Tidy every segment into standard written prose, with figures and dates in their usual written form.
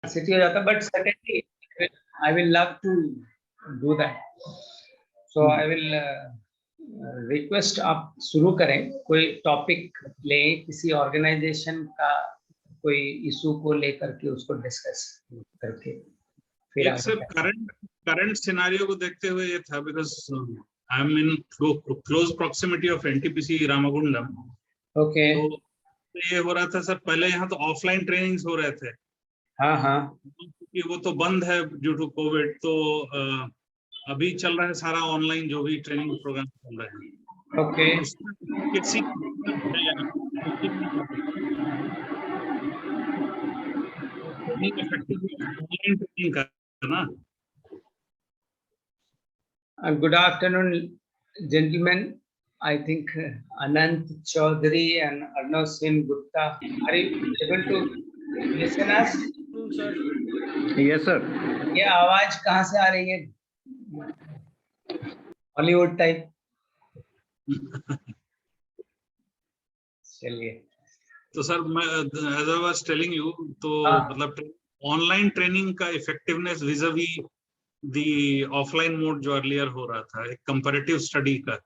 city हो जाता, but certainly I will love to do that. So I will request आप शुरू करें, कोई टॉपिक ले, किसी ऑर्गेनाइजेशन का कोई इशू को लेकर के उसको डिस्कस करके फिर एक सर करंट सिनेरियो को देखते हुए ये था, because I am in close proximity of NTPC Ramagundam. Okay. तो ये हो रहा था सर, पहले यहाँ तो ऑफलाइन ट्रेनिंग्स हो रहे थे. हाँ हाँ. क्योंकि वो तो बंद है ड्यू टू कोविड, तो अभी चल रहा है सारा ऑनलाइन जो भी ट्रेनिंग प्रोग्राम चल रहे हैं. ओके. किसी ऑनलाइन ट्रेनिंग का ना. Good afternoon, gentlemen. I think Anant Chaudhary and Arnav Singh Gupta, are you able to listen us? Yes, sir. ये आवाज कहाँ से आ रही है? Hollywood type. चलिए. तो सर मैं as I was telling you, तो मतलब ऑनलाइन ट्रेनिंग का इफेक्टिवनेस विज़ावी दी ऑफलाइन मोड जो अर्लियर हो रहा था, एक कंपैरेटिव स्टडी का.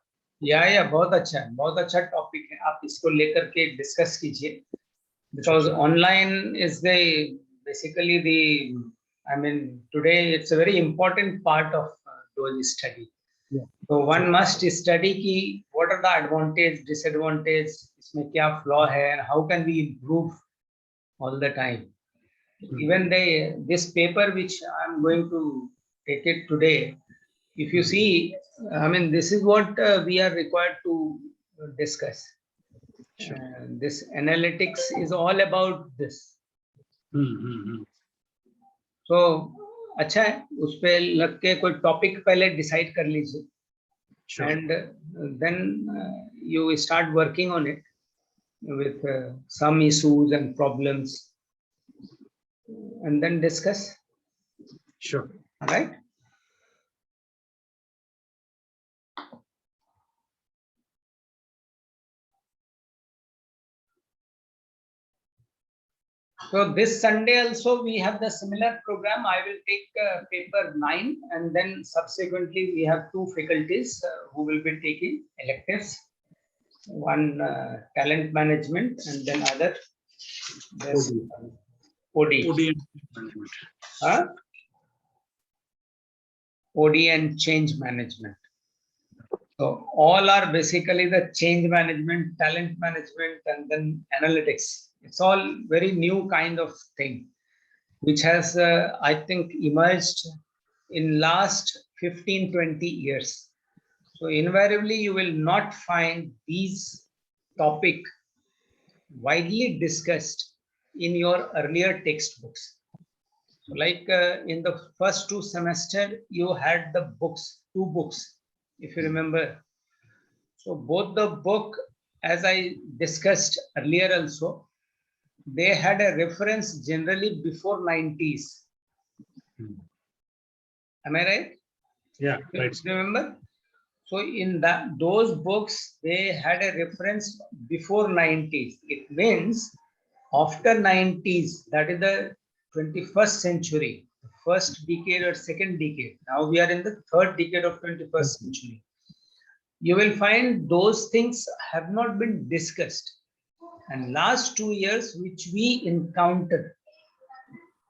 या बहुत अच्छा है, बहुत अच्छा टॉपिक है. आप इसको लेकर के डिस्कस कीजिए, because online is the basically the I mean today it's a very important part of those study. So one must study ki what are the advantage, disadvantage, इसमें क्या flaw है, and how can we improve all the time. Even this paper which I'm going to take it today, if you see, I mean this is what we are required to discuss. This analytics is all about this. So अच्छा है, उस पे लग के कोई topic पहले decide कर लीजिए. And then you start working on it with some issues and problems, and then discuss. Sure. All right. So this Sunday also we have the similar program. I will take paper 9, and then subsequently we have 2 faculties who will be taking electives. One talent management, and then other this OD. Huh? OD and change management. So all are basically the change management, talent management, and then analytics. It's all very new kind of thing, which has, I think, emerged in last 15-20 years. So invariably, you will not find these topic widely discussed in your earlier textbooks. So like in the first 2 semesters, you had the books, 2 books, if you remember. So both the book, as I discussed earlier also, they had a reference generally before 90s. Am I right? Yeah, right. Remember? So in those books, they had a reference before 90s. It means after 90s, that is the 21st century, first decade or second decade. Now we are in the 3rd decade of 21st century. You will find those things have not been discussed. And last 2 years, which we encountered,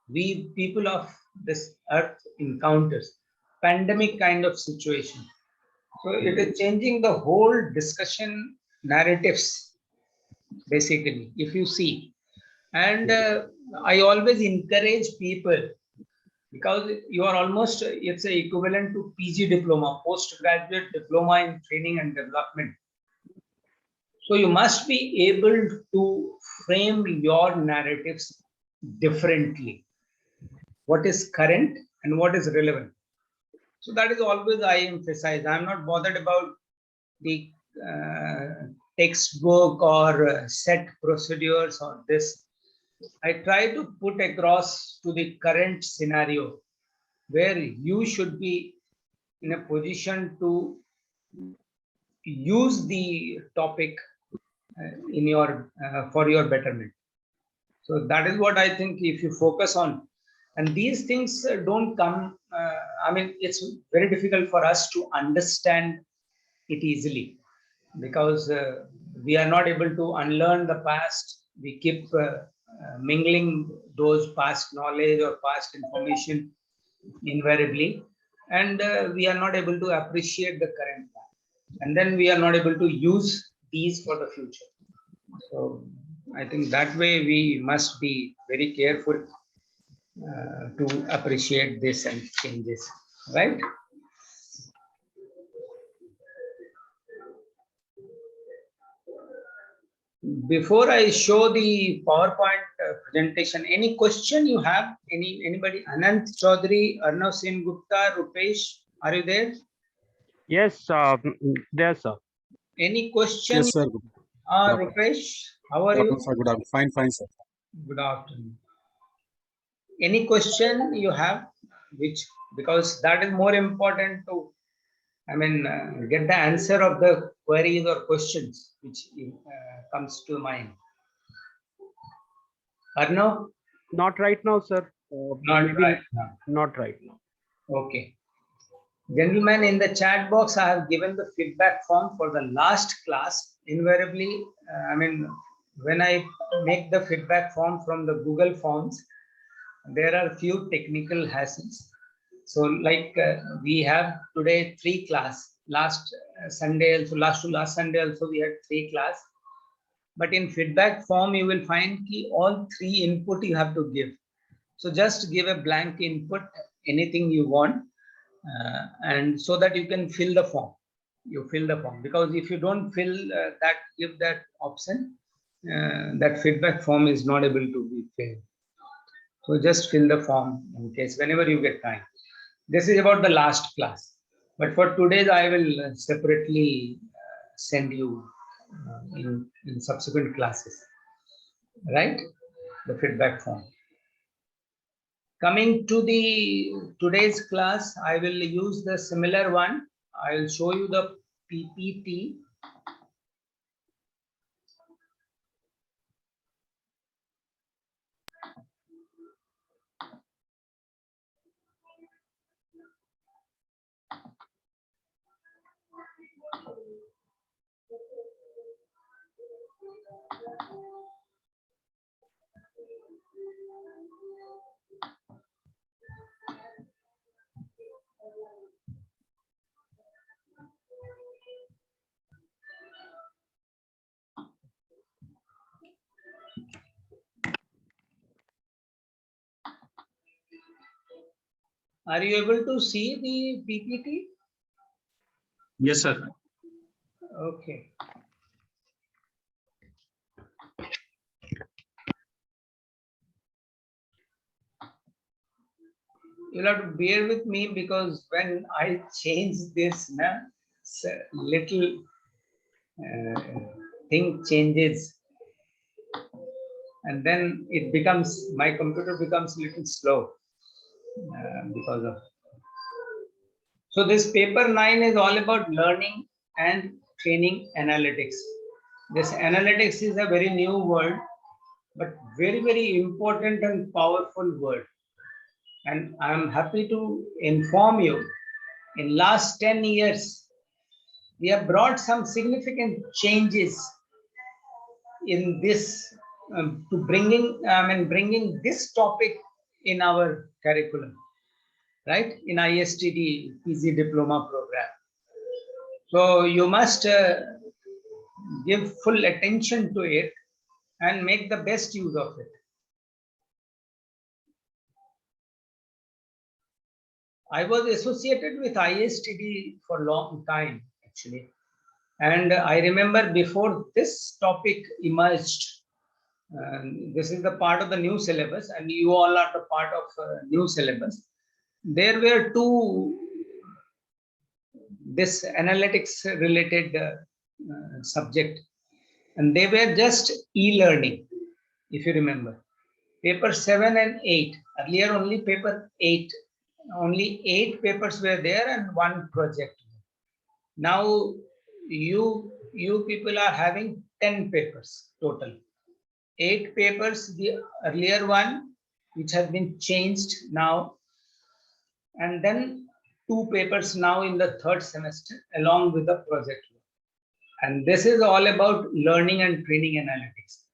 we people of this earth encounters pandemic kind of situation. So it is changing the whole discussion narratives, basically, if you see. And I always encourage people, because you are almost, it's a equivalent to PG diploma, postgraduate diploma in training and development. So you must be able to frame your narratives differently. What is current and what is relevant. So that is always I emphasize. I'm not bothered about the textbook or set procedures or this. I try to put across to the current scenario where you should be in a position to use the topic in your for your betterment. So that is what I think. If you focus on, And these things don't come, I mean, it's very difficult for us to understand it easily, because we are not able to unlearn the past. We keep mingling those past knowledge or past information invariably, and we are not able to appreciate the current one. And then we are not able to use these for the future. So I think that way we must be very careful to appreciate this and changes, right? Before I show the PowerPoint presentation, any question you have? Anybody? Anant Chaudhary, Arnav Sen Gupta, Rupesh, are you there? Yes, there, sir. Any question? Yes, sir. Rupesh, how are you? Sir, good afternoon. Fine, fine, sir. Good afternoon. Any question you have, which, because that is more important to, I mean, get the answer of the queries or questions which comes to mind. Arnav? Not right now, sir. Not Maybe right now. not right now. Okay. Gentlemen, in the chat box, I have given the feedback form for the last class. Invariably, I mean, when I make the feedback form from the Google Forms, there are few technical hassles. So like we have today 3 class. Last Sunday also, last Sunday also we had 3 class. But in feedback form, you will find all 3 input you have to give. So just give a blank input, anything you want, and so that you can fill the form. You fill the form, because if you don't fill that, give that option, that feedback form is not able to be filled. So just fill the form in case whenever you get time. This is about the last class, but for today's I will separately send you in subsequent classes, right? The feedback form. Coming to the today's class, I will use the similar one. I will show you the PPT. Are you able to see the PPT? Yes, sir. Okay. You'll have to bear with me, because when I change this, little thing changes, and then it becomes, my computer becomes a little slow because of. So this paper 9 is all about learning and training analytics. This analytics is a very new word, but very, very important and powerful word. And I'm happy to inform you, in last 10 years, we have brought some significant changes in this to bringing this topic in our curriculum, right? In ISTD PG diploma program. So you must give full attention to it and make the best use of it. I was associated with ISTD for a long time, actually. And I remember before this topic emerged, this is the part of the new syllabus, and you all are the part of new syllabus. There were 2 this analytics related subject, and they were just e-learning, if you remember. Paper 7 and 8, earlier only paper 8, only 8 papers were there and 1 project. Now you people are having 10 papers total. 8 papers, the earlier one which have been changed now, and then 2 papers now in the 3rd semester along with the project work. And this is all about learning and training analytics.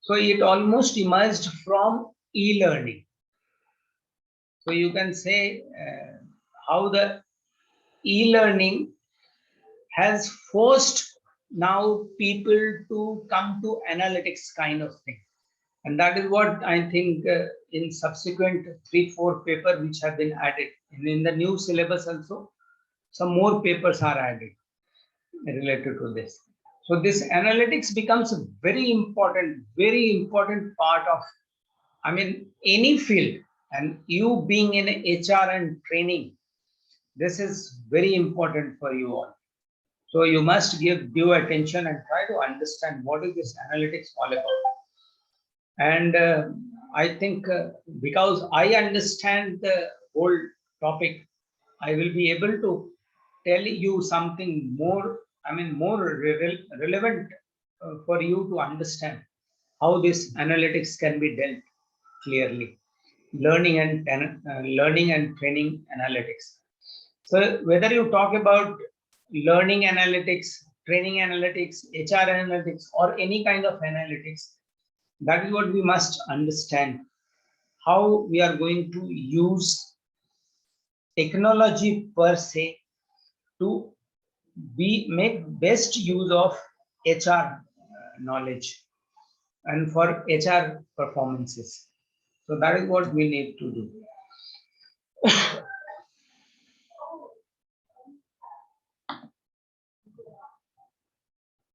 So it almost emerged from e-learning. So you can say how the e-learning has forced now people to come to analytics kind of thing. And that is what I think in subsequent 3-4 papers which have been added. And in the new syllabus also, some more papers are added related to this. So this analytics becomes a very important part of, I mean, any field. And you being in HR and training, this is very important for you all. So you must give due attention and try to understand what is this analytics all about. And I think because I understand the whole topic, I will be able to tell you something more, I mean, more relevant for you to understand how this analytics can be dealt clearly. Learning and training analytics. So whether you talk about learning analytics, training analytics, HR analytics, or any kind of analytics, that is what we must understand, how we are going to use technology per se to make best use of HR knowledge and for HR performances. So that is what we need to do.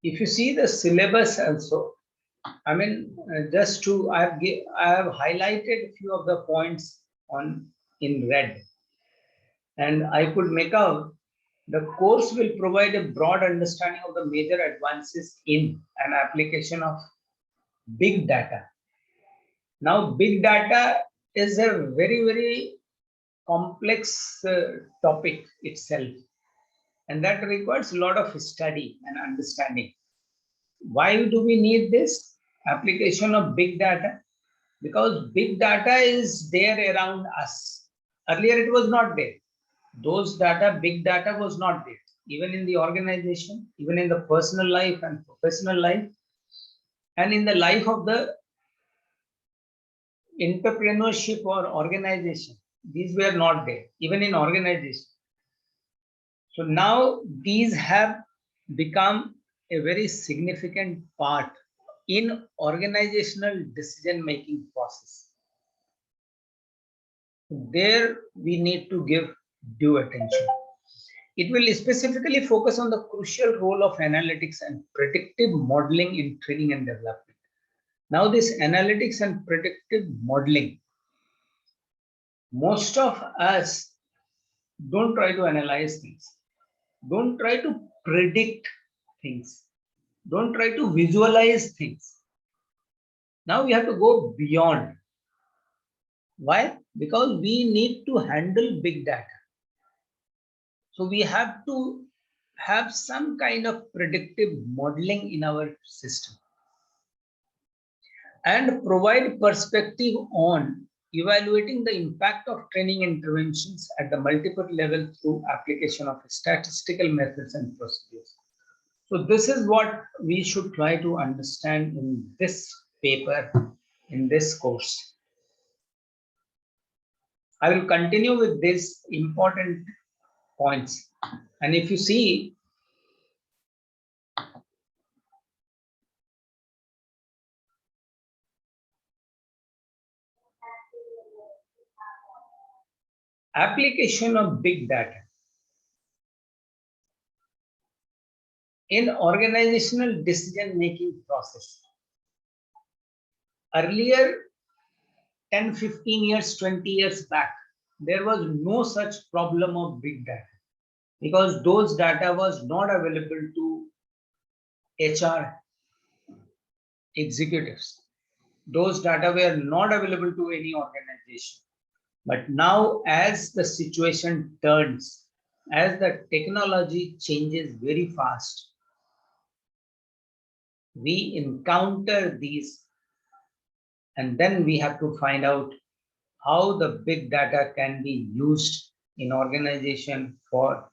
If you see the syllabus also, I mean, just to, I have highlighted a few of the points in red, and I could make out the course will provide a broad understanding of the major advances in an application of big data. Now, big data is a very complex topic itself, and that requires a lot of study and understanding. Why do we need this application of big data? Because big data is there around us. Earlier it was not there. Those data, big data was not there. Even in the organization, even in the personal life and professional life, and in the life of the entrepreneurship or organization, these were not there, even in organization. So now these have become a very significant part in organizational decision-making process. There we need to give due attention. It will specifically focus on the crucial role of analytics and predictive modeling in training and development. Now this analytics and predictive modeling, most of us don't try to analyze things. Don't try to predict things. Don't try to visualize things. Now we have to go beyond. Why? Because we need to handle big data. So we have to have some kind of predictive modeling in our system and provide perspective on evaluating the impact of training interventions at the multiple levels through application of statistical methods and procedures. So this is what we should try to understand in this paper, in this course. I will continue with these important points. And if you see, application of big data in organizational decision-making process. Earlier, 10, 15 years, 20 years back, there was no such problem of big data because those data was not available to HR executives. Those data were not available to any organization. But now as the situation turns, as the technology changes very fast, we encounter these And then we have to find out how the big data can be used in organization for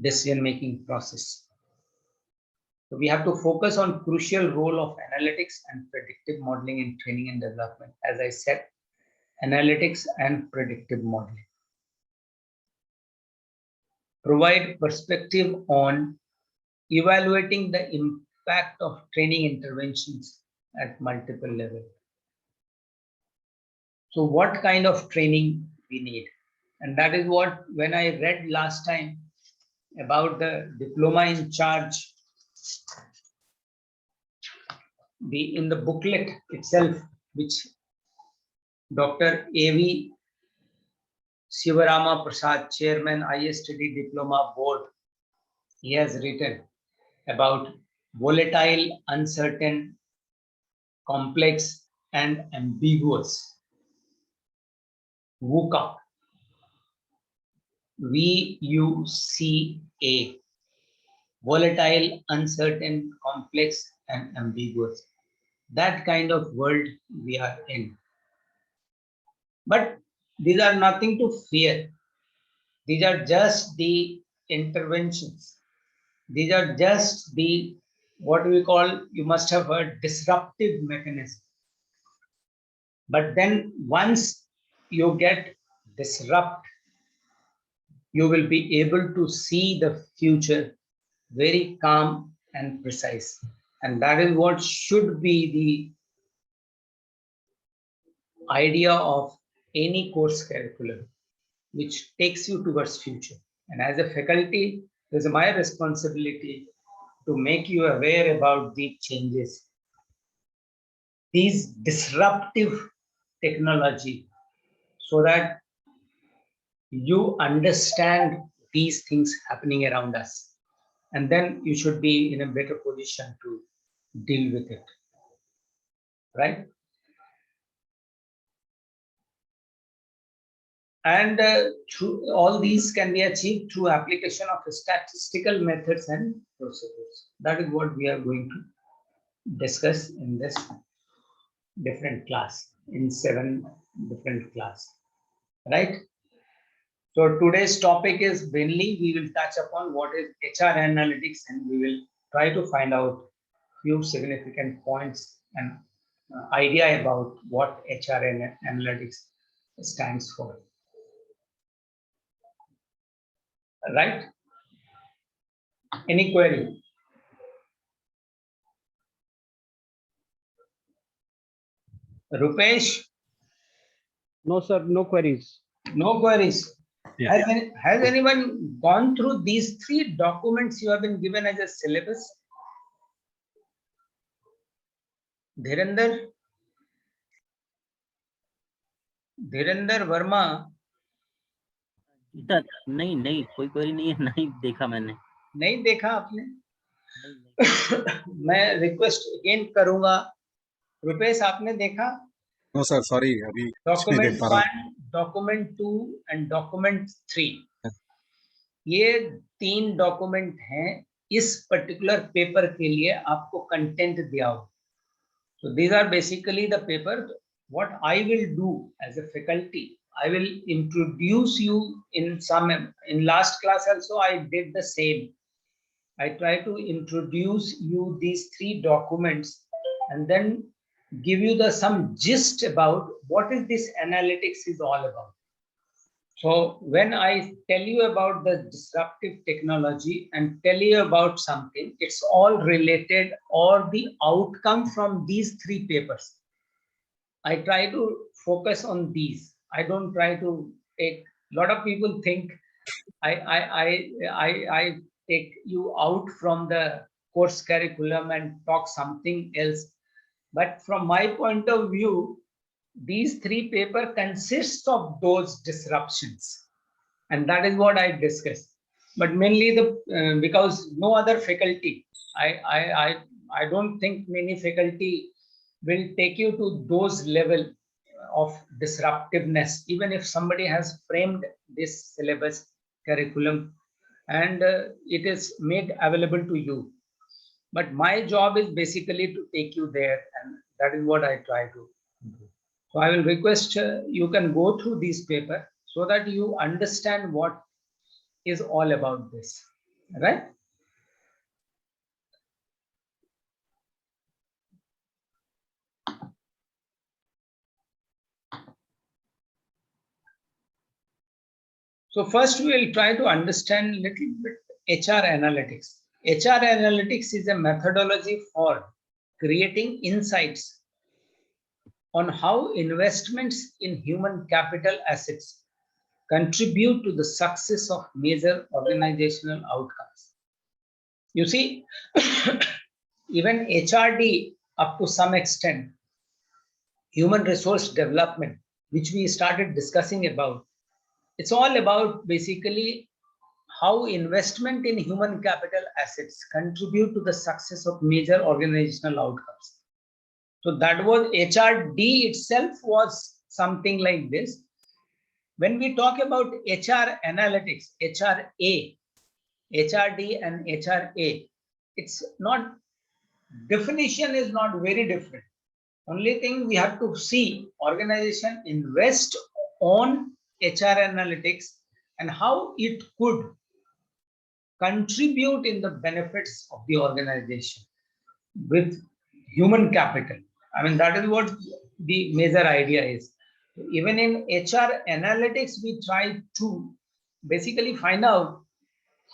decision-making process. So we have to focus on crucial role of analytics and predictive modeling in training and development. As I said, analytics and predictive modeling. Provide perspective on evaluating the impact of training interventions at multiple levels. So what kind of training we need? And that is what, when I read last time about the diploma in charge, in the booklet itself, which Dr. A.V. Sivarama Prasad, Chairman, ISTD Diploma Board, he has written about volatile, uncertain, complex, and ambiguous. VUCA. VUCA. Volatile, uncertain, complex, and ambiguous. That kind of world we are in. But these are nothing to fear. These are just the interventions. These are just the, what we call, you must have heard, disruptive mechanism. But then once you get disrupt, you will be able to see the future very calm and precise. And that is what should be the idea of any course curriculum, which takes you towards future. And as a faculty, it is my responsibility to make you aware about the changes. These disruptive technology, so that you understand these things happening around us. And then you should be in a better position to deal with it, right? And through all these can be achieved through application of statistical methods and procedures. That is what we are going to discuss in this different class, in 7 different class, right? So today's topic is mainly we will touch upon what is HR analytics, and we will try to find out few significant points and idea about what HR analytics stands for. Right? Any query? Rupesh? No, sir, no queries. No queries. Yeah. Has anyone gone through these 3 documents you have been given as a syllabus? Dhirender Verma? Sir नहीं नहीं कोई query नहीं है, नहीं देखा मैंने। नहीं देखा आपने? मैं रिक्वेस्ट अगेन करूंगा, रुपेश आपने देखा? नो सर सॉरी, अभी डॉक्यूमेंट 1, डॉक्यूमेंट 2 एंड डॉक्यूमेंट 3, ये 3 डॉक्यूमेंट हैं इस पर्टिकुलर पेपर के लिए आपको कंटेंट दिया हो. So these are basically the paper. What I will do as a faculty, I will introduce you in last class also I did the same. I try to introduce you these 3 documents and then give you some gist about what is this analytics is all about. So when I tell you about the disruptive technology and tell you about something, it's all related or the outcome from these 3 papers. I try to focus on these. I don't try to take, a lot of people think I take you out from the course curriculum and talk something else. But from my point of view, these 3 papers consists of those disruptions, and that is what I discussed. But mainly because no other faculty, I don't think many faculty will take you to those level of disruptiveness, even if somebody has framed this syllabus curriculum and it is made available to you. But my job is basically to take you there, and that is what I try to So I will request you can go through this paper so that you understand what is all about this, right? So first we will try to understand little bit HR analytics. HR analytics is a methodology for creating insights on how investments in human capital assets contribute to the success of major organizational outcomes. You see, even HRD up to some extent, human resource development, which we started discussing about, it's all about basically how investment in human capital assets contribute to the success of major organizational outcomes. So that was HRD itself was something like this. When we talk about HR analytics, HRA, HRD and HRA, it's not, definition is not very different. Only thing we have to see, organization invest on HR analytics and how it could contribute in the benefits of the organization with human capital. I mean, that is what the major idea is. Even in HR analytics, we try to basically find out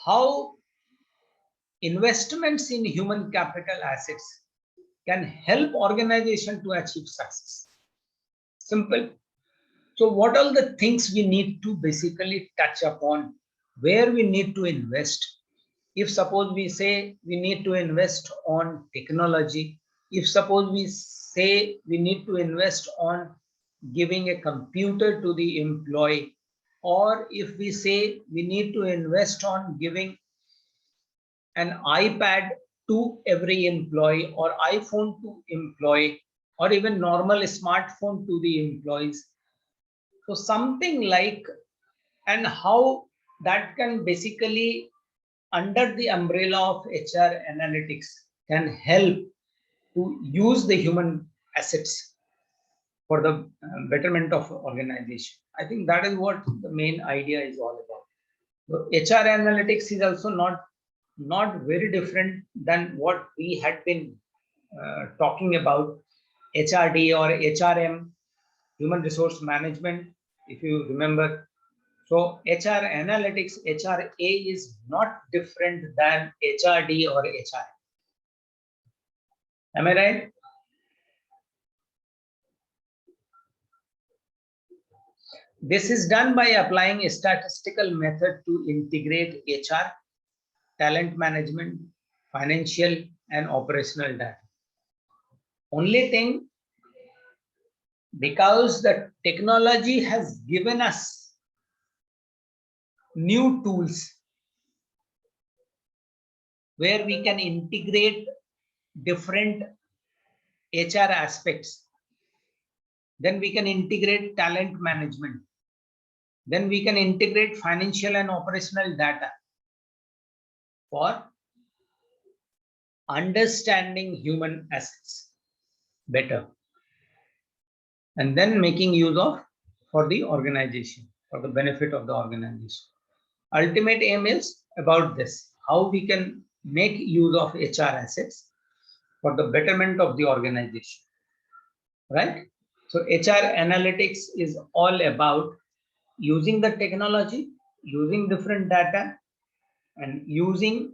how investments in human capital assets can help organization to achieve success. Simple. So what are the things we need to basically touch upon, where we need to invest? If suppose we say we need to invest on technology, if suppose we say we need to invest on giving a computer to the employee, or if we say we need to invest on giving an iPad to every employee or iPhone to employee or even normal smartphone to the employees. So something like, and how that can basically under the umbrella of HR analytics can help to use the human assets for the betterment of organization. I think that is what the main idea is all about. So HR analytics is also not very different than what we had been talking about, HRD or HRM, human resource management, if you remember. So HR analytics, HRA is not different than HRD or HR. Am I right? This is done by applying a statistical method to integrate HR, talent management, financial and operational data. Only thing, because the technology has given us new tools where we can integrate different HR aspects, then we can integrate talent management, then we can integrate financial and operational data for understanding human assets better, and then making use of for the organization, for the benefit of the organization. Ultimate aim is about this, how we can make use of HR assets for the betterment of the organization, right? So HR analytics is all about using the technology, using different data, and using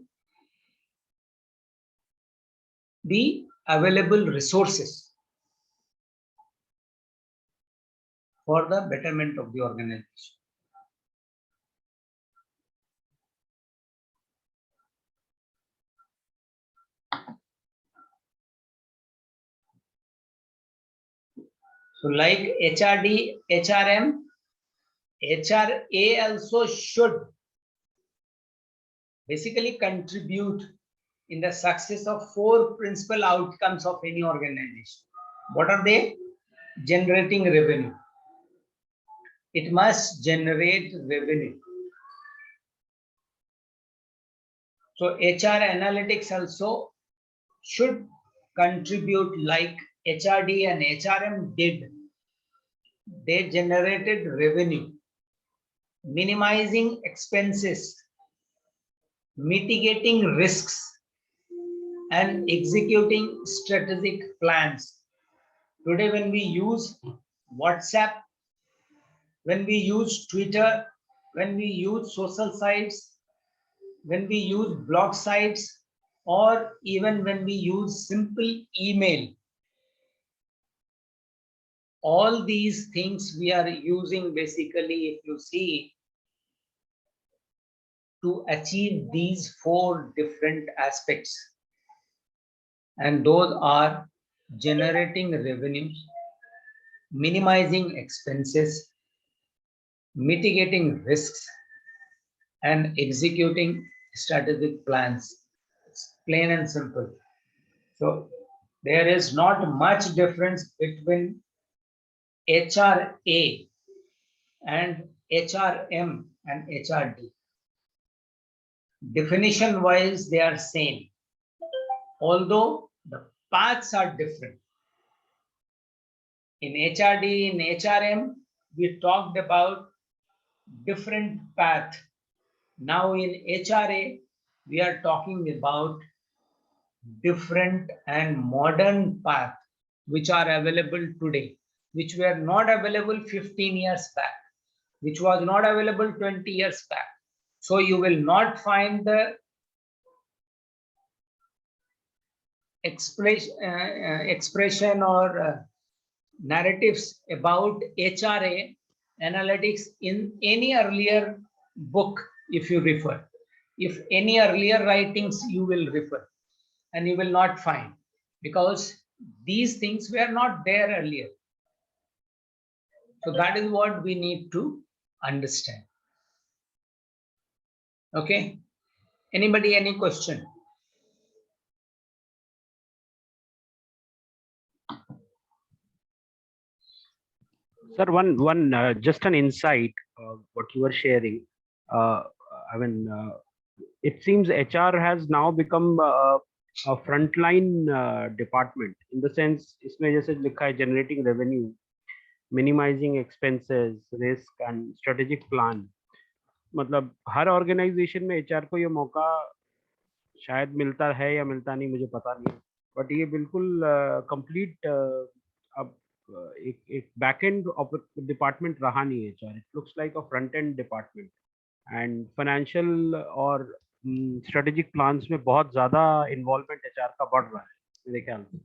the available resources for the betterment of the organization. So like HRD, HRM, HRA also should basically contribute in the success of 4 principal outcomes of any organization. What are they? Generating revenue. It must generate revenue. So HR analytics also should contribute like HRD and HRM did, they generated revenue, minimizing expenses, mitigating risks, and executing strategic plans. Today, when we use WhatsApp, when we use Twitter, when we use social sites, when we use blog sites, or even when we use simple email, all these things we are using basically, if you see, to achieve these 4 different aspects. And those are generating revenue, minimizing expenses, mitigating risks, and executing strategic plans. It's plain and simple. So there is not much difference between HRA and HRM and HRD. Definition wise, they are same, although the paths are different. In HRD, in HRM, we talked about different path. Now in HRA, we are talking about different and modern path which are available today, which were not available 15 years back, which was not available 20 years back. So you will not find the expression or narratives about HRA analytics in any earlier book if you refer. If any earlier writings you will refer, and you will not find, because these things were not there earlier. So that is what we need to understand. Okay. Anybody, any question? Sir, just an insight, what you were sharing. I mean, it seems HR has now become a frontline department, in the sense, इसमें जैसे लिखा है generating revenue, minimizing expenses, risk and strategic plan. मतलब हर organisation में HR को ये मौका शायद मिलता है या मिलता नहीं, मुझे पता नहीं, बट ये बिल्कुल कंप्लीट अब एक बैक एंड डिपार्टमेंट रहा नहीं है HR. It looks like a front end department, and financial और स्ट्रेटेजिक प्लान्स में बहुत ज्यादा इन्वॉल्वमेंट एचआर का बढ़ रहा है मेरे ख्याल से,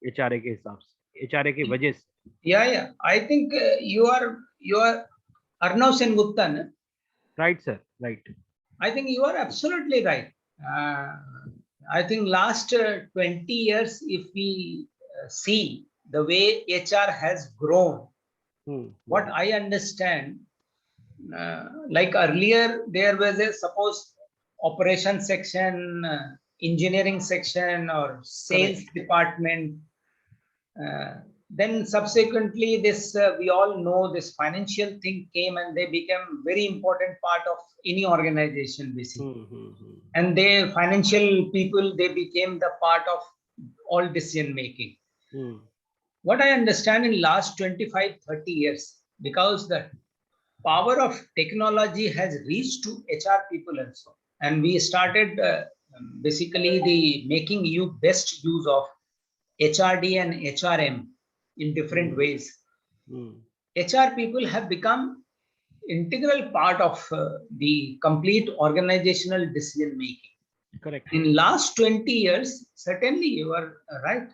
एचआरए के हिसाब से, एचआरए की वजह से. Yeah, I think you are Arnav Sengupta, na? Right, sir, right. I think you are absolutely right. I think last 20 years, if we see the way HR has grown, what I understand, like earlier, there was a suppose operation section, engineering section, or sales department. Then subsequently, this we all know this financial thing came, and they became very important part of any organization basically. And they financial people, they became the part of all decision making. What I understand in last 25-30 years, because the power of technology has reached to HR people also, and we started basically the making you best use of HRD and HRM in different ways. HR people have become integral part of the complete organizational decision making. Correct. In last 20 years, certainly you are right.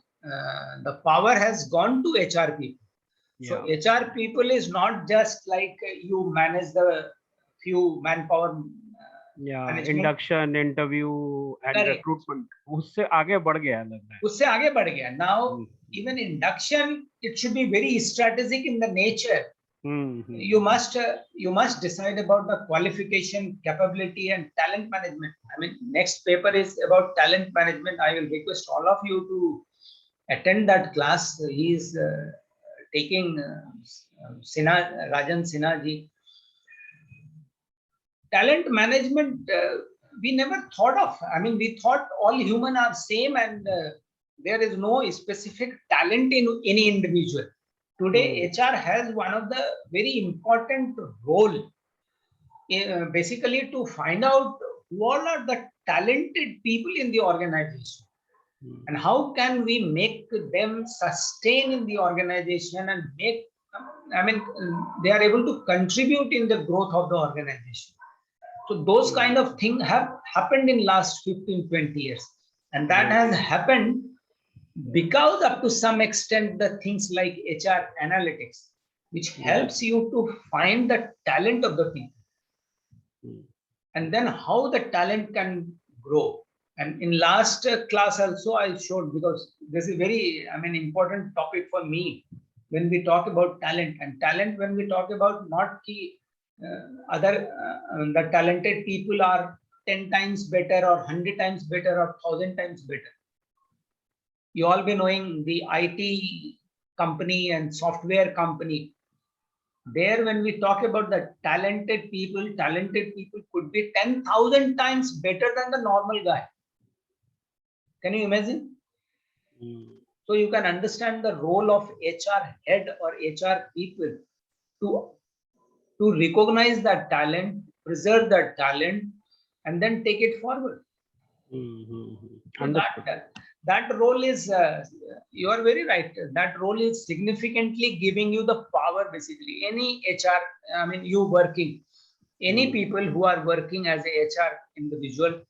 The power has gone to HR people. So HR people is not just like you manage the few manpower. Induction, interview and recruitment. उससे आगे बढ़ गया लग रहा है. उससे आगे बढ़ गया. Now even induction, it should be very strategic in the nature. You must decide about the qualification, capability, and talent management. I mean, next paper is about talent management. I will request all of you to attend that class. He is taking Rajan Sinha ji. Talent management, we never thought of. I mean, we thought all human are same, and there is no specific talent in any individual. Today, HR has one of the very important role, basically to find out who all are the talented people in the organization and how can we make them sustain in the organization and make, I mean, they are able to contribute in the growth of the organization. So those kind of things have happened in last 15, 20 years. And that has happened because up to some extent, the things like HR analytics, which helps you to find the talent of the people. And then how the talent can grow. And in last class also I showed, because this is very, I mean, important topic for me when we talk about talent. And talent, when we talk about not key, the talented people are 10 times better or 100 times better or 1,000 times better. You all be knowing the IT company and software company. There, when we talk about the talented people could be 10,000 times better than the normal guy. Can you imagine? So you can understand the role of HR head or HR people to recognize that talent, preserve that talent, and then take it forward. So that role is, you are very right. That role is significantly giving you the power, basically. Any HR, I mean, you working, any people who are working as a HR individual,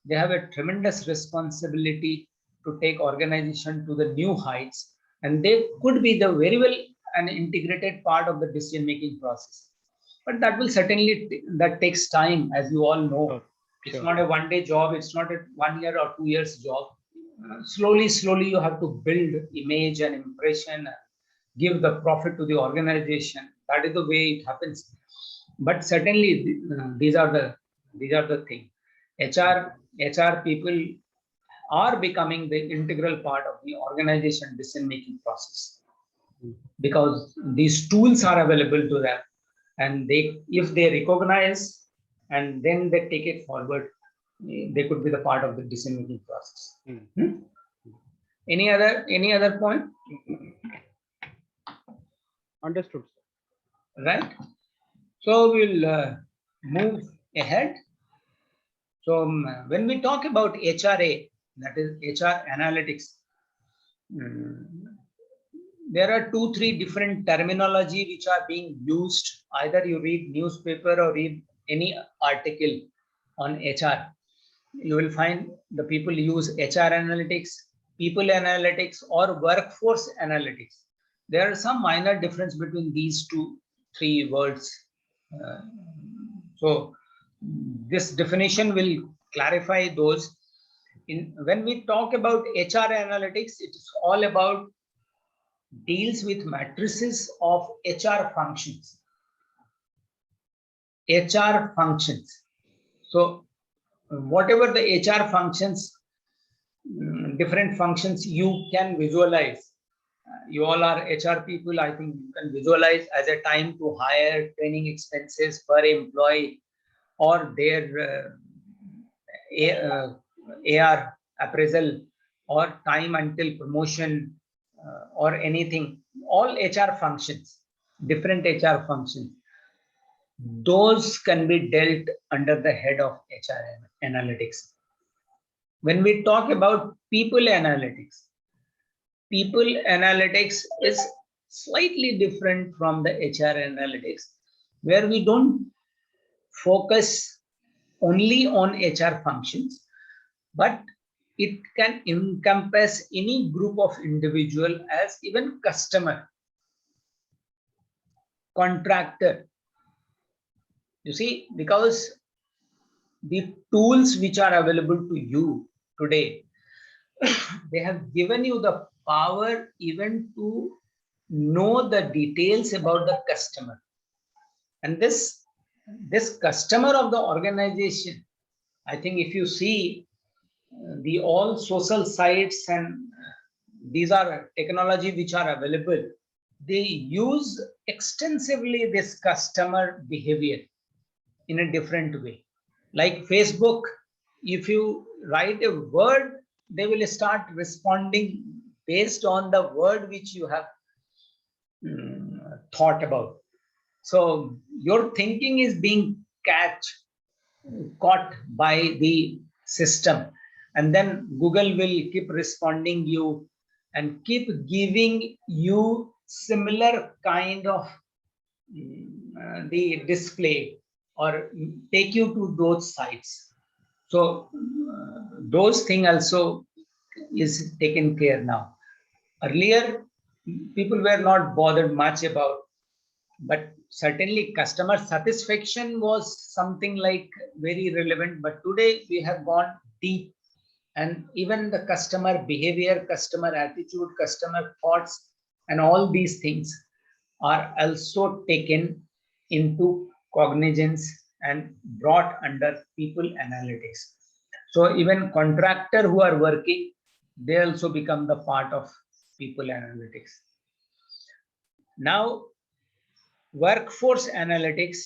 they have a tremendous responsibility to take organization to the new heights. And they could be the very well an integrated part of the decision-making process. But that will certainly, that takes time, as you all know. It's not a one-day job. It's not a 1 year or 2 years job. Slowly, you have to build image and impression, give the profit to the organization. That is the way it happens. But certainly, these are the things. HR people are becoming the integral part of the organization decision-making process, because these tools are available to them, and if they recognize and then they take it forward, they could be the part of the decision-making process. Any other point? Understood. Right. So we'll move ahead. So when we talk about HRA, that is HR analytics, there are 2-3 different terminology which are being used. Either you read newspaper or read any article on HR, you will find the people use HR analytics, people analytics, or workforce analytics. There are some minor difference between these 2-3 words. So this definition will clarify those. When we talk about HR analytics, it is all about deals with matrices of HR functions. HR functions. So whatever the HR functions, different functions you can visualize. You all are HR people. I think you can visualize as a time to hire, training expenses per employee, or their AR appraisal, or time until promotion, or anything. All HR functions, different HR functions. Those can be dealt under the head of HR analytics. When we talk about people analytics is slightly different from the HR analytics, where we don't focus only on HR functions, but it can encompass any group of individual, as even customer, contractor. You see, because the tools which are available to you today, they have given you the power even to know the details about the customer. And this customer of the organization, I think if you see the all social sites, and these are technology which are available, they use extensively this customer behavior in a different way. Like Facebook, if you write a word, they will start responding based on the word which you have thought about. So your thinking is being caught by the system, and then Google will keep responding you and keep giving you similar kind of the display or take you to those sites. So those thing also is taken care now. Earlier, people were not bothered much about, but certainly customer satisfaction was something like very relevant. But today we have gone deep, and even the customer behavior, customer attitude, customer thoughts, and all these things are also taken into cognizance and brought under people analytics. So even contractor who are working, they also become the part of people analytics. Now, workforce analytics,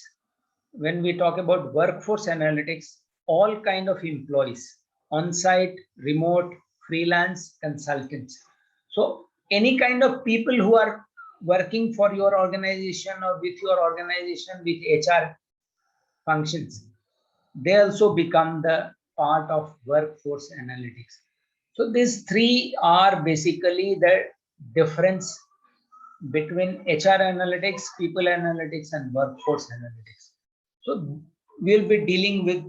when we talk about workforce analytics, all kind of employees, on-site, remote, freelance, consultants. So any kind of people who are working for your organization or with your organization with HR functions, they also become the part of workforce analytics. So these three are basically the difference between HR analytics, people analytics, and workforce analytics. So we'll be dealing with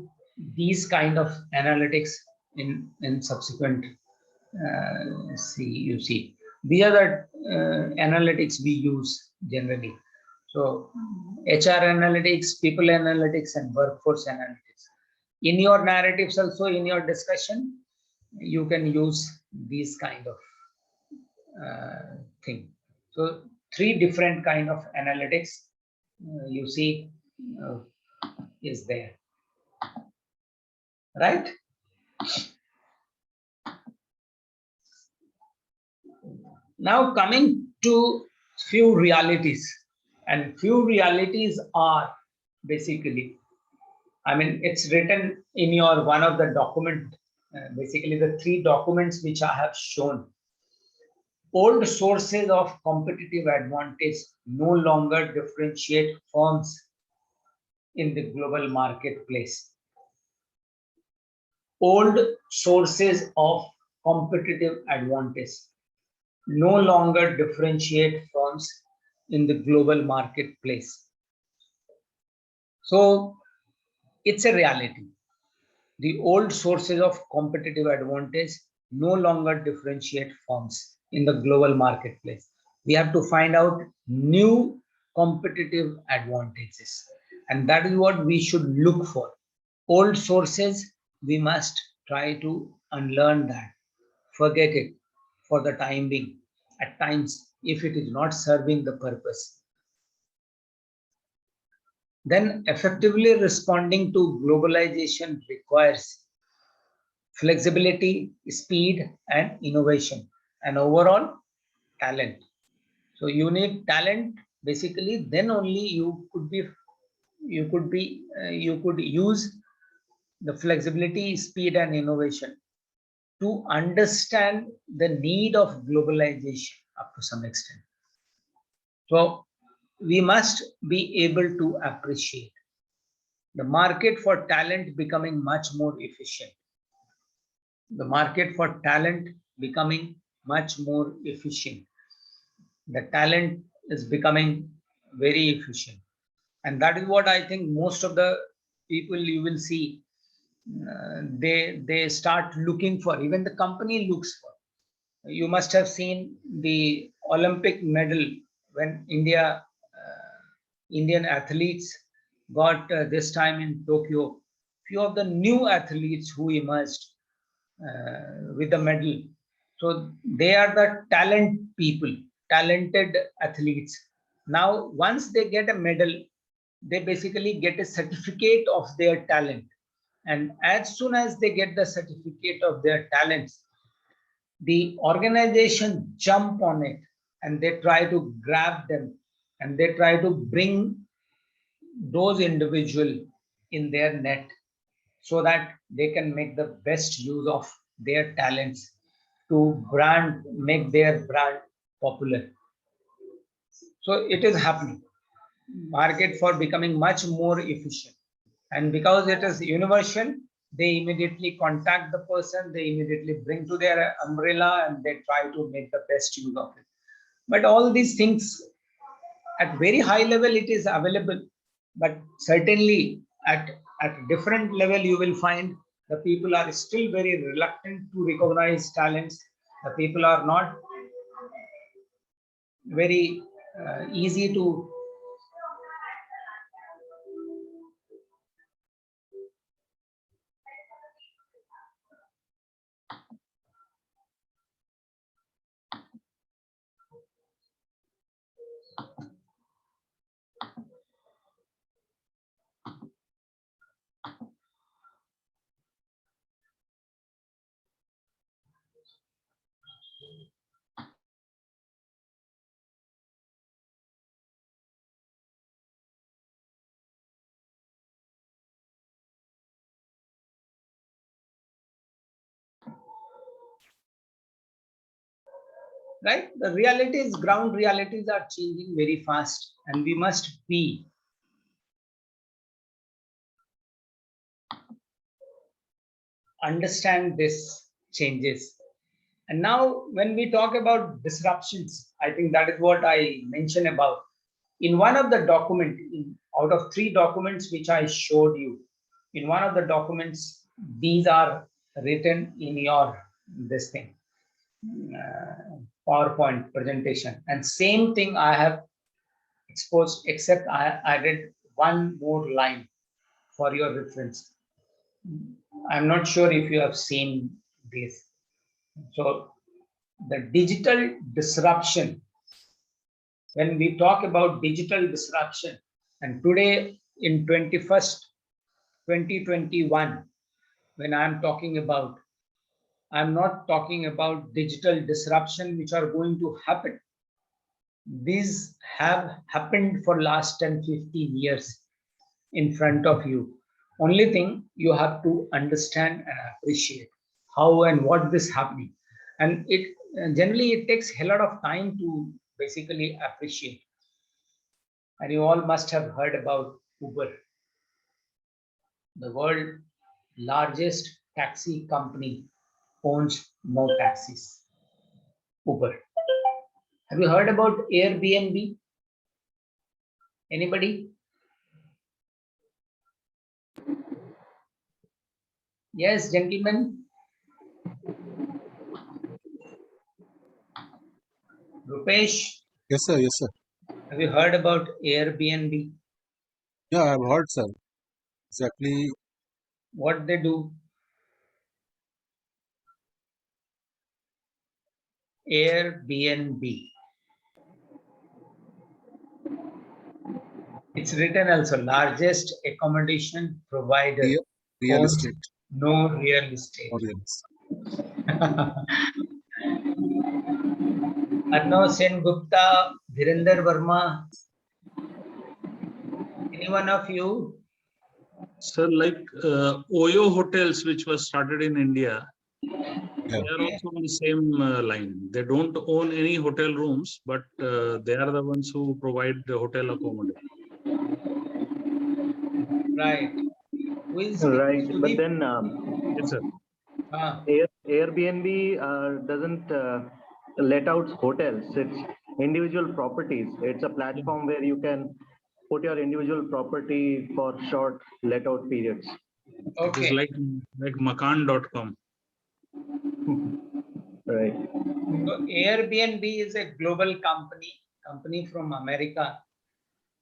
these kind of analytics in subsequent you see. These are the analytics we use generally. So HR analytics, people analytics, and workforce analytics. In your narratives also, in your discussion, you can use these kind of thing. So three different kind of analytics you see is there, right? Now coming to few realities, and few realities are basically, I mean, it's written in your one of the document, basically the three documents which I have shown. Old sources of competitive advantage no longer differentiate firms in the global marketplace. Old sources of competitive advantage no longer differentiate firms in the global marketplace. So it's a reality. The old sources of competitive advantage no longer differentiate firms in the global marketplace. We have to find out new competitive advantages, and that is what we should look for. Old sources, we must try to unlearn that, forget it for the time being, at times, if it is not serving the purpose. Then effectively responding to globalization requires flexibility, speed, and innovation, and overall talent. So you need talent, basically, then only you could use the flexibility, speed, and innovation to understand the need of globalization up to some extent. So we must be able to appreciate the market for talent becoming much more efficient. The market for talent becoming much more efficient. The talent is becoming very efficient. And that is what I think most of the people you will see, they start looking for, even the company looks for. You must have seen the Olympic medal when Indian athletes got this time in Tokyo. Few of the new athletes who emerged with the medal. So they are the talent people, talented athletes. Now, once they get a medal, they basically get a certificate of their talent. And as soon as they get the certificate of their talents, the organization jump on it and they try to grab them and they try to bring those individuals in their net so that they can make the best use of their talents to make their brand popular. So it is happening. Market for becoming much more efficient. And because it is universal, they immediately contact the person, they immediately bring to their umbrella and they try to make the best use of it. But all these things at very high level, it is available. But certainly at different level, you will find the people are still very reluctant to recognize talents. The people are not very easy to right? The realities, ground realities are changing very fast, and we must be understand this changes. And now when we talk about disruptions, I think that is what I mentioned about. In one of the document, out of 3 documents which I showed you, in one of the documents, these are written in your this thing, PowerPoint presentation. And same thing I have exposed, except I added one more line for your reference. I'm not sure if you have seen this. So the digital disruption, when we talk about digital disruption, and today in 2021, when I'm talking about, I'm not talking about digital disruption which are going to happen. These have happened for last 10, 15 years in front of you. Only thing you have to understand and appreciate how and what this happening. And it generally it takes a lot of time to basically appreciate. And you all must have heard about Uber, the world largest taxi company owns no taxis. Uber. Have you heard about Airbnb? Anybody? Yes, gentlemen. Rupesh, Yes, sir. Yes, sir. have you heard about Airbnb? Yeah, I've heard, sir. Exactly. What they do? Airbnb. It's written also largest accommodation provider. Real owns estate. no real estate. Or real estate. Arnav Sen Gupta, Dhirinder Verma, any one of you? Sir, like Oyo Hotels, which was started in India, Yeah. they are also on the same line. They don't own any hotel rooms, but they are the ones who provide the hotel accommodation. Right. Who is Right, but Sudeep? then Yes, sir. Airbnb doesn't let out hotels. It's individual properties. It's a platform where you can put your individual property for short let out periods. It is Okay. like Makan.com. Right. So Airbnb is a global company from America.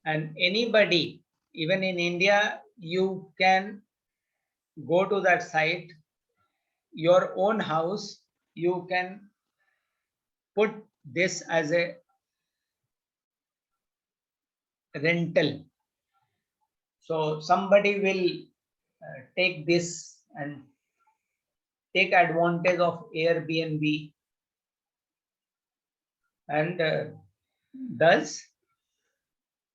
And anybody, even in India, you can go to that site, your own house, you can put this as a rental. So somebody will take this and take advantage of Airbnb, and thus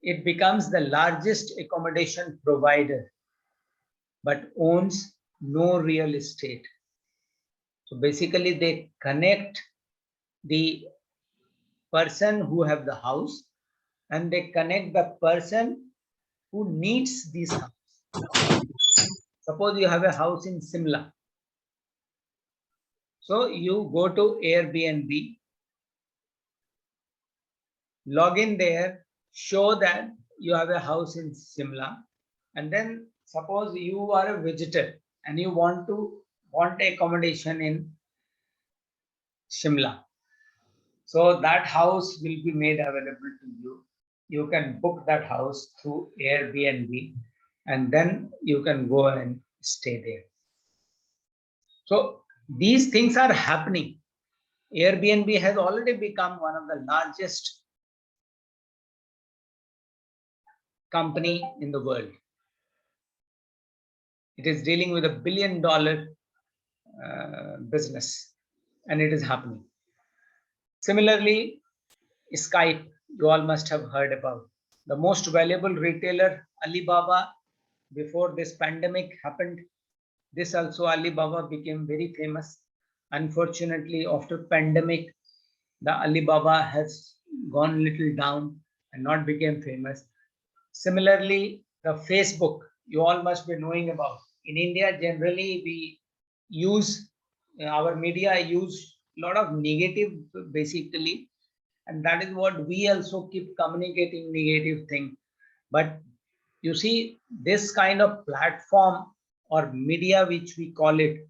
it becomes the largest accommodation provider but owns no real estate. So basically they connect the person who have the house and they connect the person who needs this house. Suppose you have a house in Simla. So you go to Airbnb, log in there, show that you have a house in Simla, and then suppose you are a visitor and you want accommodation in Shimla. So that house will be made available to you. You can book that house through Airbnb and then you can go and stay there. So these things are happening. Airbnb has already become one of the largest company in the world. It is dealing with $1 billion business, and it is happening. Similarly, Skype, you all must have heard about. The most valuable retailer, Alibaba, before this pandemic happened, this also Alibaba became very famous. Unfortunately, after pandemic, the Alibaba has gone little down and not became famous. Similarly, the Facebook, you all must be knowing about. In India, generally, we use, our media use a lot of negative, basically, and that is what we also keep communicating negative thing. But you see, this kind of platform or media, which we call it,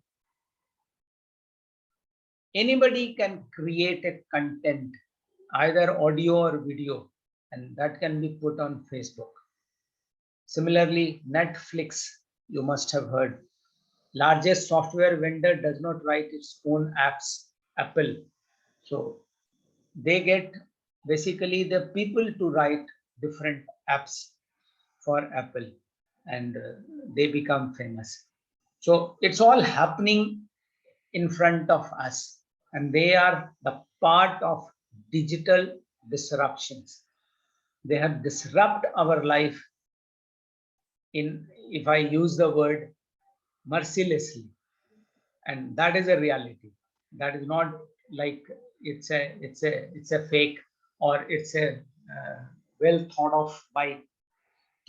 anybody can create a content, either audio or video, and that can be put on Facebook. Similarly, Netflix, you must have heard. Largest software vendor does not write its own apps, Apple. So they get basically the people to write different apps for Apple, and they become famous. So it's all happening in front of us, and they are the part of digital disruptions. They have disrupted our life in, if I use the word, mercilessly, and that is a reality. That is not like it's a fake, or it's a well thought of by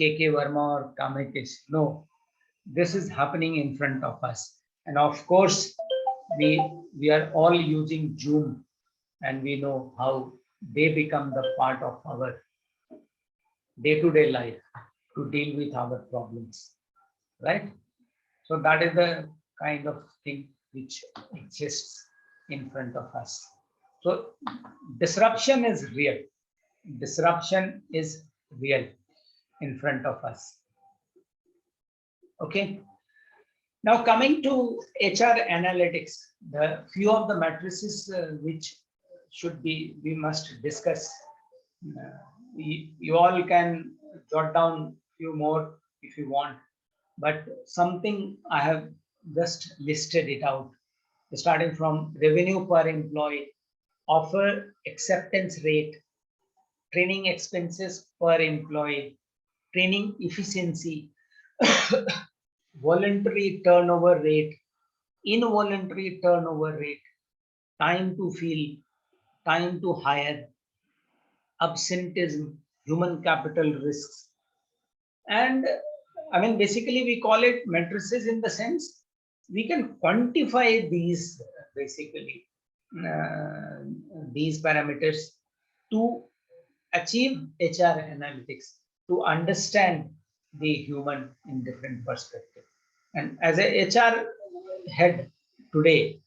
KK Verma or Kamekesh. No, this is happening in front of us, and of course we are all using Zoom, and we know how they become the part of our day-to-day life to deal with our problems, right? So that is the kind of thing which exists in front of us. So disruption is real. Disruption is real in front of us. Okay. Now coming to HR analytics, the few of the matrices which we must discuss. You all can jot down few more if you want, but something I have just listed it out, starting from revenue per employee, offer acceptance rate, training expenses per employee, training efficiency, voluntary turnover rate, involuntary turnover rate, time to fill, time to hire, absenteeism, human capital risks. And I mean, basically, we call it matrices in the sense we can quantify these basically these parameters to achieve HR analytics, to understand the human in different perspective. And as a HR head today,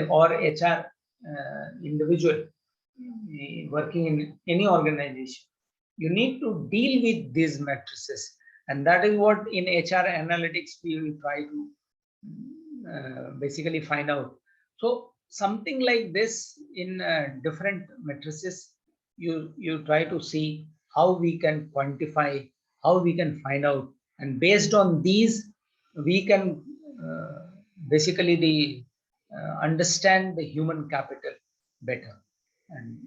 or HR individual working in any organization, you need to deal with these matrices, and that is what in HR analytics we will try to basically find out. So something like this in different matrices, you try to see how we can quantify, how we can find out, and based on these we can basically understand the human capital better. And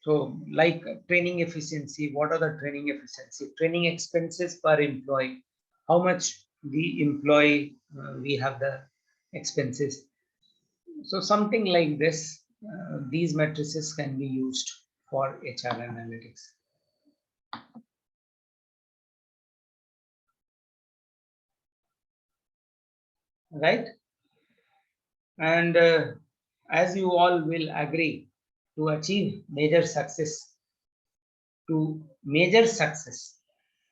so like training efficiency, what are the training efficiency, training expenses per employee, how much the employee we have the expenses, So something like this, these matrices can be used for HR analytics. Right? And as you all will agree, to achieve major success,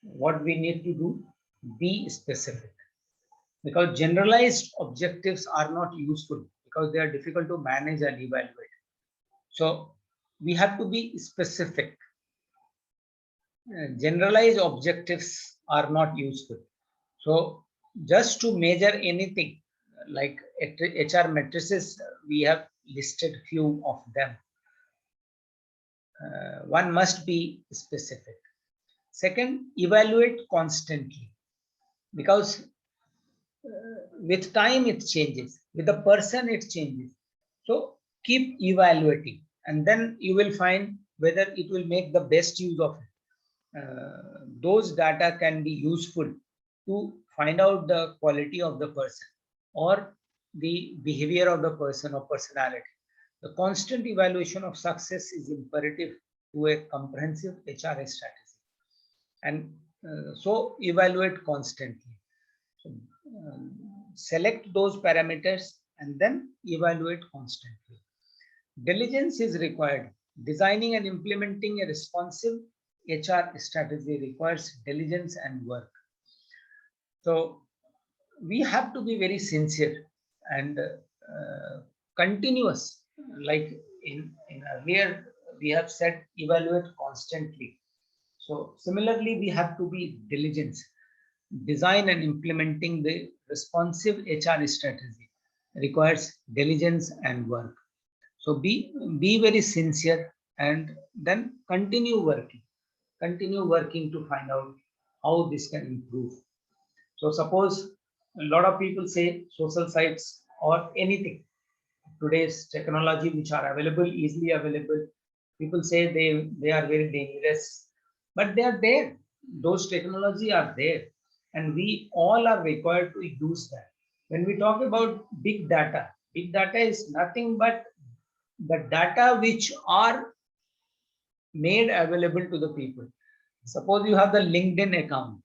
what we need to do, be specific. Because generalized objectives are not useful because they are difficult to manage and evaluate. So we have to be specific. Generalized objectives are not useful. So just to measure anything like HR matrices, we have listed few of them. One must be specific. Second, evaluate constantly, because with time it changes, with the person it changes. So keep evaluating, and then you will find whether it will make the best use of it. Those data can be useful to find out the quality of the person or the behavior of the person or personality. The constant evaluation of success is imperative to a comprehensive HR strategy. And so evaluate constantly. So, select those parameters and then evaluate constantly. Diligence is required. Designing and implementing a responsive HR strategy requires diligence and work. So we have to be very sincere and continuous. Like in earlier, we have said evaluate constantly. So similarly, we have to be diligent. Design and implementing the responsive HR strategy requires diligence and work. So be very sincere and then continue working to find out how this can improve. So suppose a lot of people say social sites or anything, today's technology which are available, easily available, people say they are very dangerous, but they are there. Those technology are there and we all are required to use that. When we talk about big data is nothing but the data which are made available to the people. Suppose you have the LinkedIn account.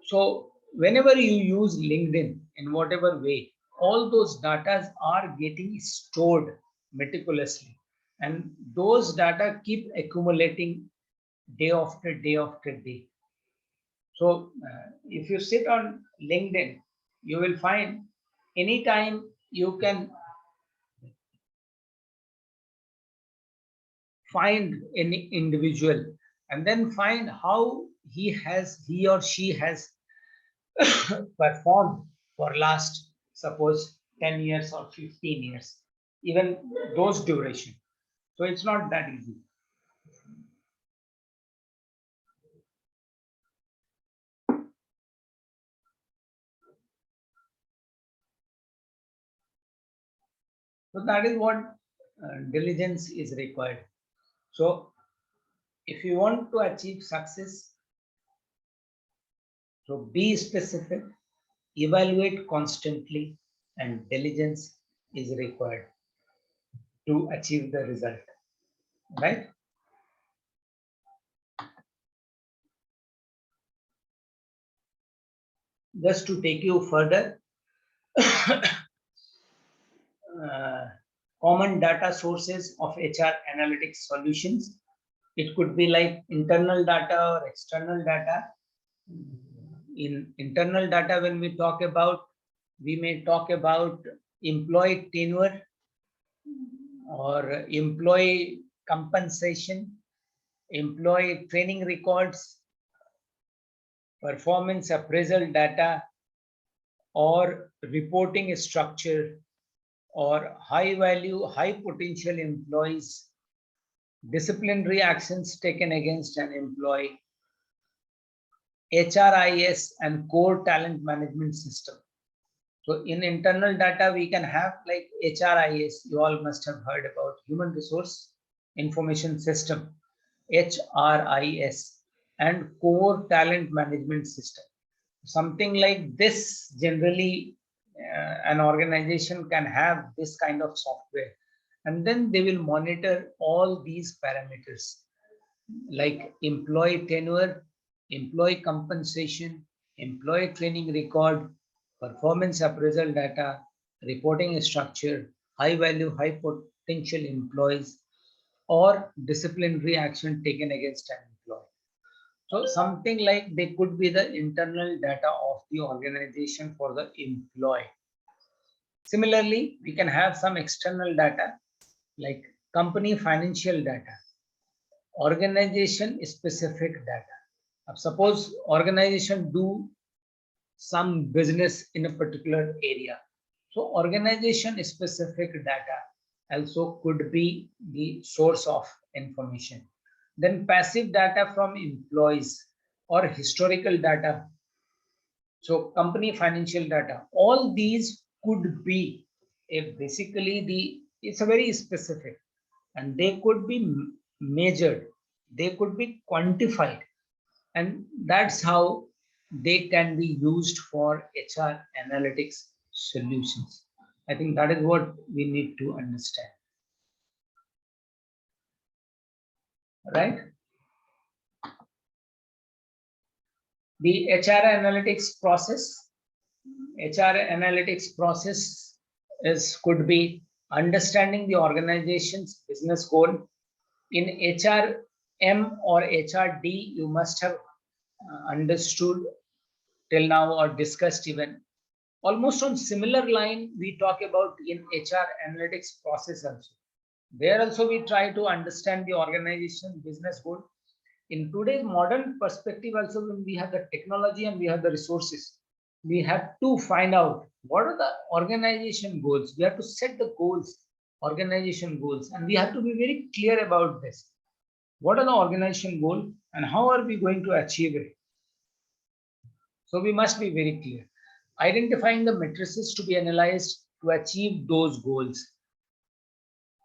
So whenever you use LinkedIn in whatever way, all those data are getting stored meticulously. And those data keep accumulating day after day after day. So if you sit on LinkedIn, you will find anytime you can find any individual and then find how he or she has performed for last, suppose 10 years or 15 years, even those duration. So it's not that easy. So that is what diligence is required. So if you want to achieve success, so be specific, evaluate constantly, and diligence is required to achieve the result, right? Just to take you further, common data sources of HR analytics solutions. It could be like internal data or external data. In internal data, when we talk about, we may talk about employee tenure or employee compensation, employee training records, performance appraisal data, or reporting structure, or high value, high potential employees, disciplinary actions taken against an employee, HRIS and core talent management system. So in internal data, we can have like HRIS, you all must have heard about Human Resource Information System, HRIS, and core talent management system. Something like this generally an organization can have this kind of software, and then they will monitor all these parameters like employee tenure, employee compensation, employee training record, performance appraisal data, reporting structure, high value, high potential employees, or disciplinary action taken against an employee. So something like they could be the internal data of the organization for the employee. Similarly, we can have some external data like company financial data, organization specific data. Suppose organization do some business in a particular area. So organization specific data also could be the source of information. Then passive data from employees or historical data. So company financial data, all these could be basically it's a very specific, and they could be measured, they could be quantified, and that's how they can be used for HR analytics solutions. I think that is what we need to understand. Right? The HR analytics process could be understanding the organization's business goal. In HRM or HRD, you must have understood till now or discussed even. Almost on similar line, we talk about in HR analytics process also. There also we try to understand the organization business goal. In today's modern perspective also, when we have the technology and we have the resources, we have to find out what are the organization goals. We have to set the goals, organization goals, and we have to be very clear about this. What are the organization goals and how are we going to achieve it? So we must be very clear. Identifying the matrices to be analyzed to achieve those goals.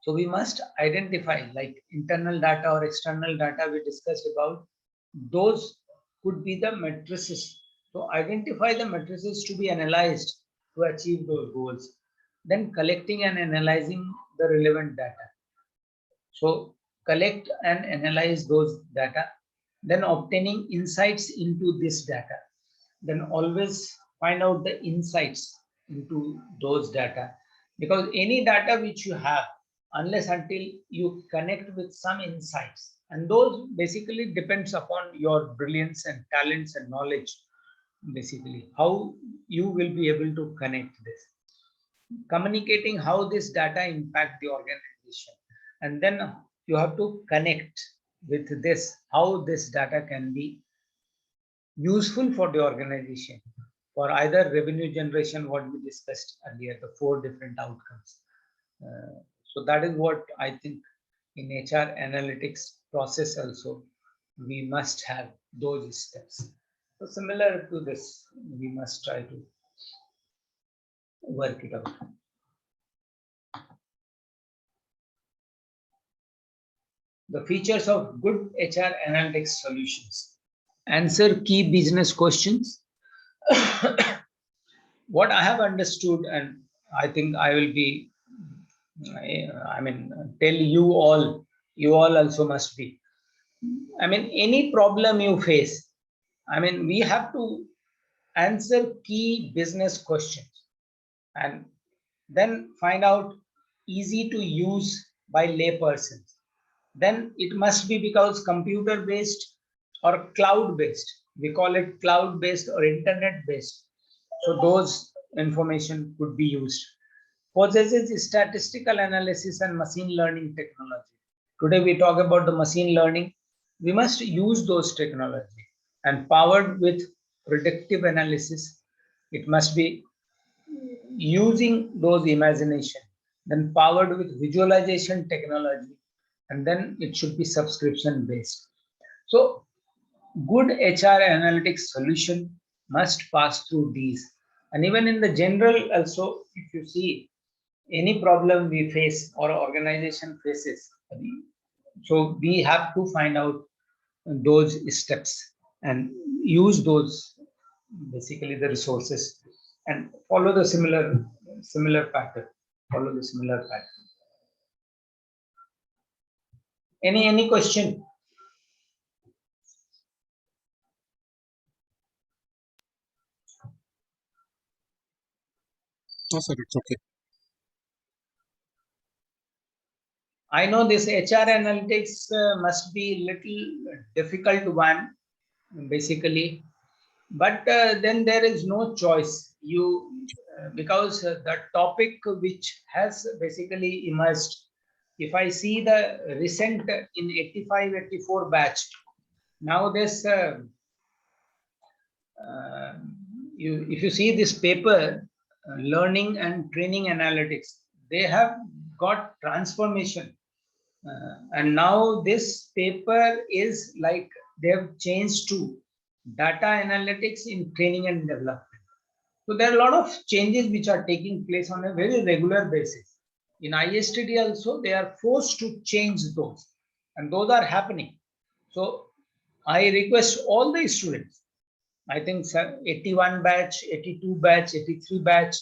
So we must identify like internal data or external data we discussed about. Those could be the matrices. So identify the matrices to be analyzed to achieve those goals. Then collecting and analyzing the relevant data. So collect and analyze those data. Then obtaining insights into this data. Then always find out the insights into those data. Because any data which you have, unless until you connect with some insights, and those basically depends upon your brilliance and talents and knowledge, basically how you will be able to connect this, communicating how this data impact the organization, and then you have to connect with this, how this data can be useful for the organization for either revenue generation, what we discussed earlier, the 4 different outcomes. So that is what I think in HR analytics process also, we must have those steps. So similar to this, we must try to work it out. The features of good HR analytics solutions. Answer key business questions. What I have understood, and I think I will be tell you all also must be. Any problem you face, we have to answer key business questions and then find out easy to use by lay persons. Then it must be because computer based or cloud based. We call it cloud based or internet based. So those information could be used. Possesses statistical analysis and machine learning technology. Today we talk about the machine learning. We must use those technology, and powered with predictive analysis. It must be using those imagination, then powered with visualization technology, and then it should be subscription based. So good HR analytics solution must pass through these. And even in the general also, if you see any problem we face or organization faces, so we have to find out those steps and use those, basically the resources and follow the similar pattern. Follow the similar pattern. Any question? No, sir, it's okay. I know this HR analytics must be little difficult one, basically, but then there is no choice. Because the topic which has basically emerged, if I see the recent in 85-84 batch, now this if you see this paper, learning and training analytics, they have got transformation. And now this paper is like they have changed to data analytics in training and development. So there are a lot of changes which are taking place on a very regular basis. In ISTD also, they are forced to change those, and those are happening. So I request all the students, I think 81 batch, 82 batch, 83 batch,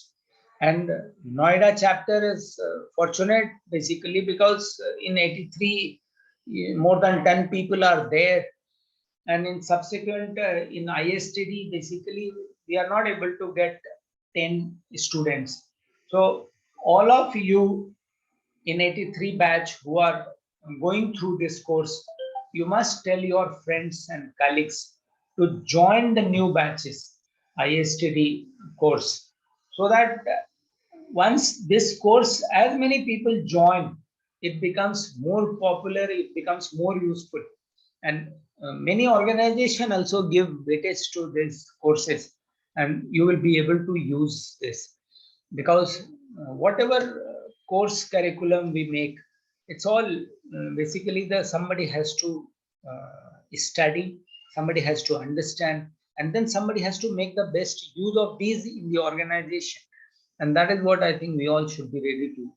and Noida chapter is fortunate basically because in 83, more than 10 people are there. And in subsequent, in ISTD, basically, we are not able to get 10 students. So all of you in 83 batch who are going through this course, you must tell your friends and colleagues to join the new batches ISTD course, so that once this course, as many people join, it becomes more popular, it becomes more useful. And many organizations also give weightage to these courses, and you will be able to use this, because whatever course curriculum we make, it's all basically somebody has to study, somebody has to understand, and then somebody has to make the best use of these in the organization. And that is what I think we all should be ready to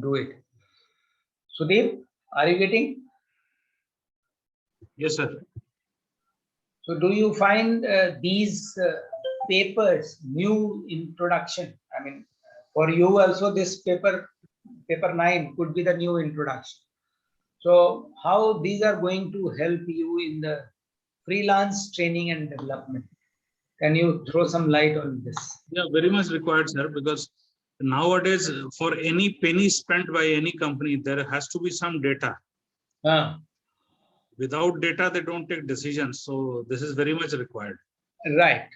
do it. Sudeep, are you getting? Yes, sir. So do you find these papers new introduction? I mean, for you also this paper 9 could be the new introduction. So how these are going to help you in the freelance training and development? Can you throw some light on this? Yeah, very much required, sir, because nowadays for any penny spent by any company, there has to be some data. Without data, they don't take decisions. So this is very much required. Right.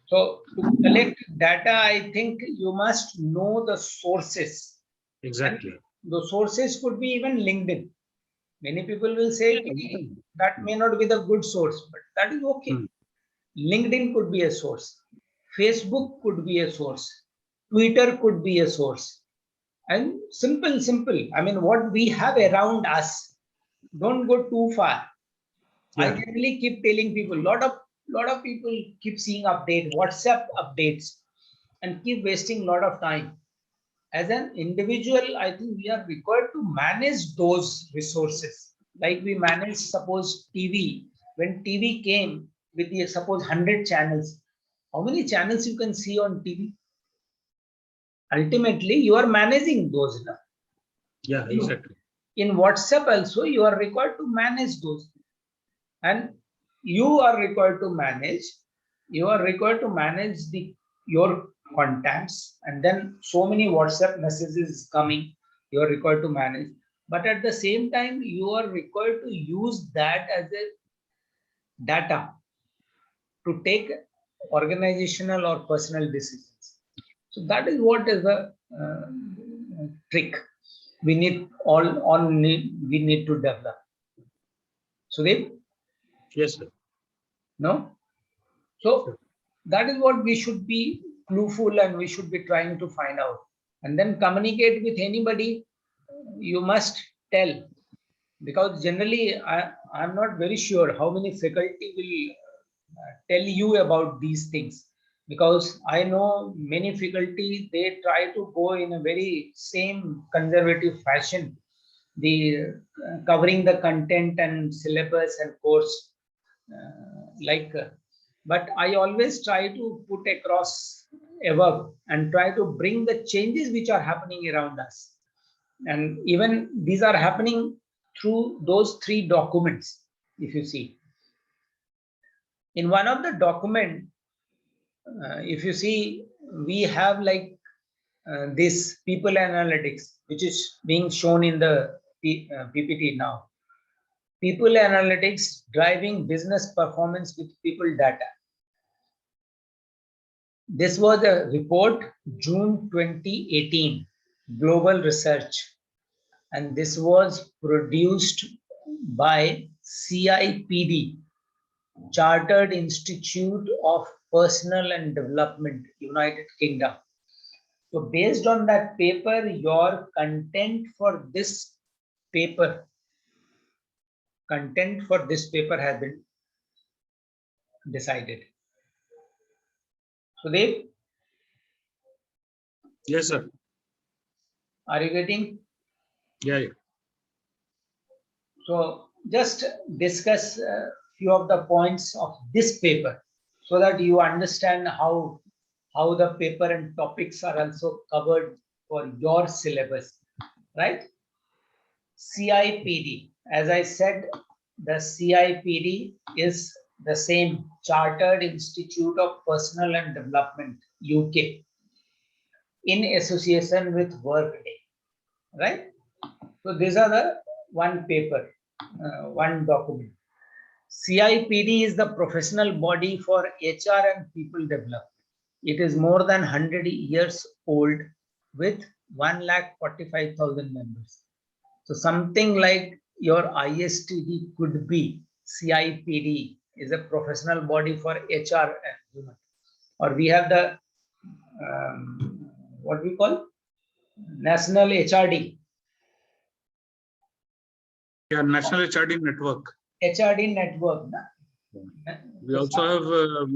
So to collect data, I think you must know the sources. Exactly. And the sources could be even LinkedIn. Many people will say that may not be the good source, but that is okay. LinkedIn could be a source. Facebook could be a source. Twitter could be a source. And simple. I mean, what we have around us, don't go too far. I generally keep telling people, lot of people keep seeing WhatsApp updates, and keep wasting a lot of time. As an individual, I think we are required to manage those resources. Like we manage, suppose TV. When TV came with the suppose 100 channels, how many channels you can see on TV? Ultimately, you are managing those now. Yeah, exactly. In WhatsApp also, you are required to manage those. And you are required to manage your contacts, and then so many WhatsApp messages coming, you are required to manage. But at the same time, you are required to use that as a data to take organizational or personal decisions. So that is what is the trick we need we need to develop. Sudeep? Yes, sir. No? So that is what we should be clueful, and we should be trying to find out. And then communicate with anybody, you must tell. Because generally, I'm not very sure how many faculty will tell you about these things. Because I know many faculty, they try to go in a very same conservative fashion, the covering the content and syllabus and course, but I always try to put across above and try to bring the changes which are happening around us. And even these are happening through those three documents. If you see, in one of the document, if you see, we have like this people analytics, which is being shown in the PPT now. People analytics driving business performance with people data. This was a report, June 2018, global research, and this was produced by CIPD, Chartered Institute of Personnel and Development, United Kingdom. So based on that paper, your content for this paper has been decided. So Dev, Yes, sir. are you getting? Yeah, yeah. So just discuss a few of the points of this paper so that you understand how the paper and topics are also covered for your syllabus, right? CIPD, as I said, the CIPD is the same Chartered Institute of Personnel and Development, UK, in association with Workday, right? So these are the one paper, one document. CIPD is the professional body for HR and people development. It is more than 100 years old with 1,45,000 members. So something like your ISTD could be CIPD is a professional body for HR and human. Or we have the what we call National HRD. Yeah, National HRD Network. HRD network. Na? We also have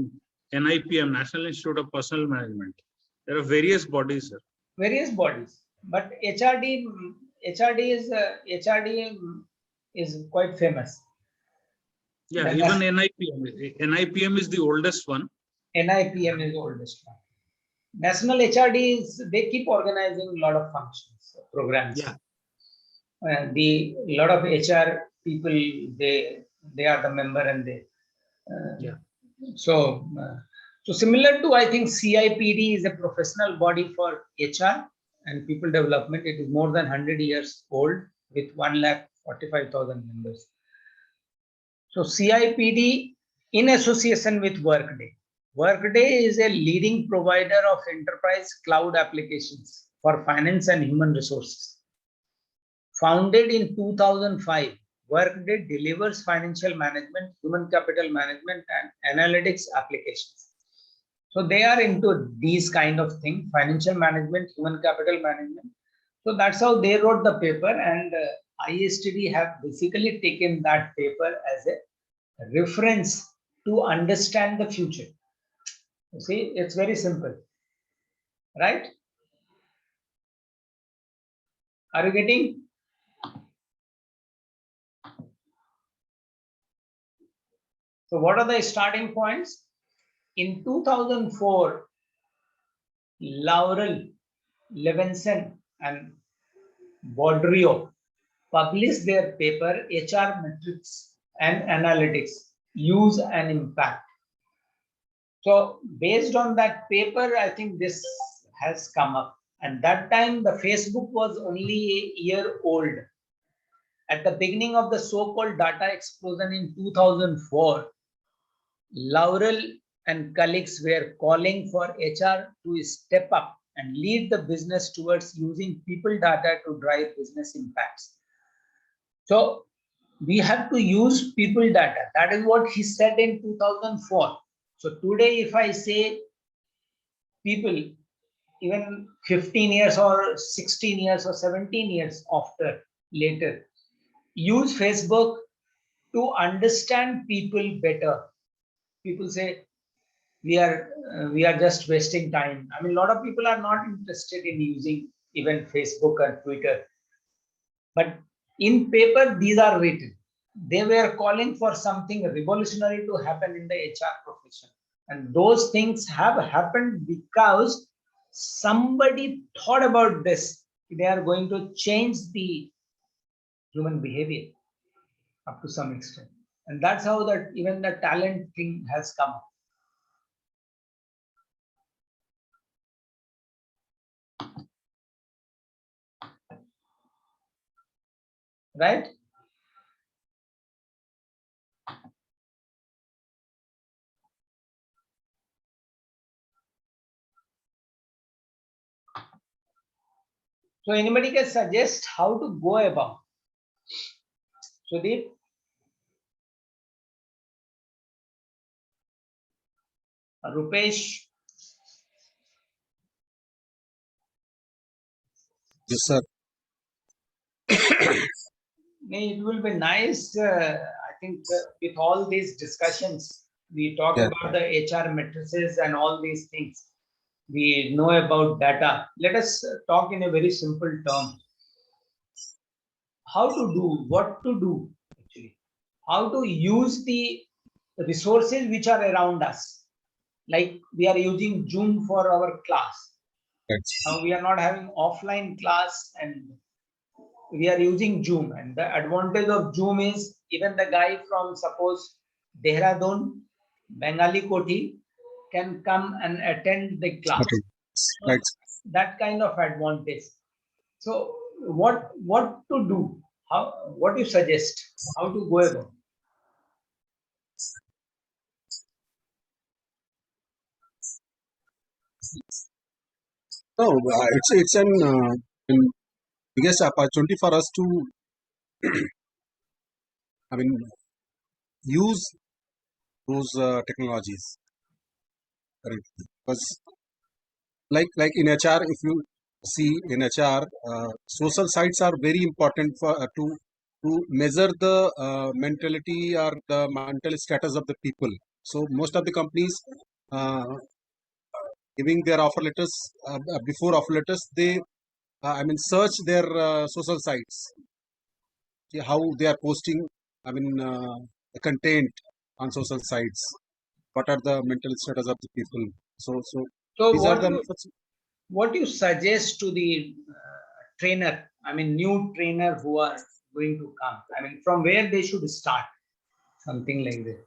NIPM, National Institute of Personnel Management. There are various bodies, sir. Various bodies, but HRD is quite famous. Yeah, The even NIPM is the oldest one. NIPM is the oldest one. National HRD is, they keep organizing a lot of functions, programs. Yeah. And the lot of HR people, they are the member and they. Yeah. So similar to, I think CIPD is a professional body for HR and people development. It is more than 100 years old with 1,45,000 members. So CIPD in association with Workday. Workday is a leading provider of enterprise cloud applications for finance and human resources. Founded in 2005, Workday delivers financial management, human capital management, and analytics applications. So they are into these kind of things, financial management, human capital management. So that's how they wrote the paper, and ISTD have basically taken that paper as a reference to understand the future. You see, it's very simple, right? Are you getting? So what are the starting points? In 2004, Laurel, Levinson, and Baudrillard published their paper HR Metrics and Analytics, Use and Impact. So based on that paper, I think this has come up. And that time the Facebook was only a year old. At the beginning of the so-called data explosion in 2004, Laurel and colleagues were calling for HR to step up and lead the business towards using people data to drive business impacts. So we have to use people data. That is what he said in 2004. So today, if I say people, even 15 years or 16 years or 17 years later, use Facebook to understand people better. People say we are just wasting time. I mean, a lot of people are not interested in using even Facebook and Twitter. But in paper, these are written. They were calling for something revolutionary to happen in the HR profession. And those things have happened because somebody thought about this. They are going to change the human behavior up to some extent. And that's how that even the talent thing has come up. Right? So anybody can suggest how to go about. Sudeep? Rupesh? Yes, sir. It will be nice. I think with all these discussions, we talk Yeah. about the HR matrices and all these things. We know about data. Let us talk in a very simple term. How to do, what to do, actually. How to use the resources which are around us. Like we are using Zoom for our class. Right. Now we are not having offline class and we are using Zoom, and the advantage of Zoom is even the guy from suppose Dehradun, Bengali Koti can come and attend the class. Okay. Right. That kind of advantage. So what to do? How, what you suggest? How to go about? No, it's an biggest opportunity for us to, I mean, use those technologies. Right. Because like in HR, if you see in HR, social sites are very important for to measure the mentality or the mental status of the people. So most of the companies giving their offer letters before offer letters, they search their social sites, see how they are posting. The content on social sites. What are the mental status of the people? So So these are the what you suggest to the trainer? I mean, new trainer who are going to come. I mean, from where they should start? Something like that.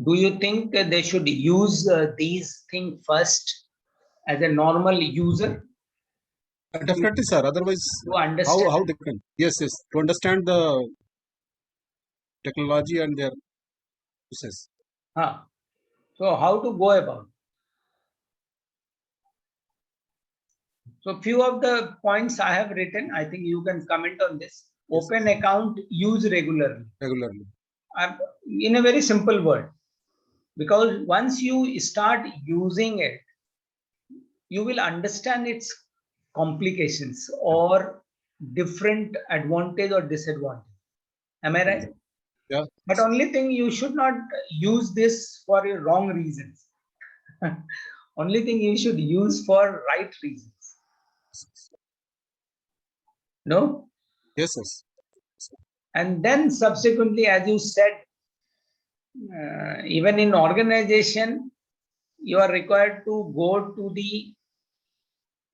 Do you think that they should use these things first as a normal user definitely, sir. Otherwise, to understand? how they can? Yes, yes. To understand the technology and their uses. Huh. So how to go about? So few of the points I have written, I think you can comment on this. Yes. Open account, use regularly. Regularly. In a very simple word, because once you start using it, you will understand its complications or different advantage or disadvantage. Am I right? Yeah. But only thing, you should not use this for your wrong reasons. Only thing you should use for right reasons. No? Yes, yes. And then subsequently, as you said, even in organization, you are required to go to the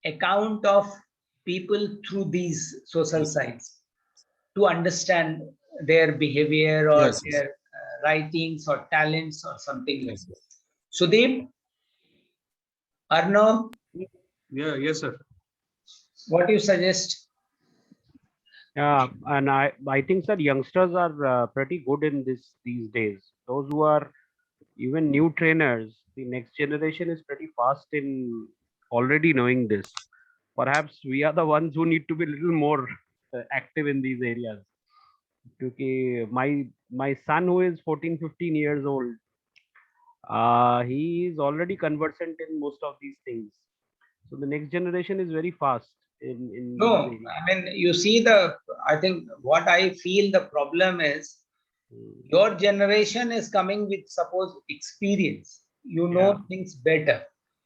account of people through these social sites to understand their behavior or Yes, yes. their writings or talents or something like Yes. that. Sudeep, Arno, Yeah, yes, sir. what do you suggest? Yeah, and I think that youngsters are pretty good in these days. Those who are even new trainers, the next generation is pretty fast in already knowing this. Perhaps we are the ones who need to be a little more active in these areas. Because my son who is 14, 15 years old, he is already conversant in most of these things. So the next generation is very fast in these No, areas. I mean, you see I think what I feel the problem is, Mm. your generation is coming with suppose experience. You know Yeah. things better.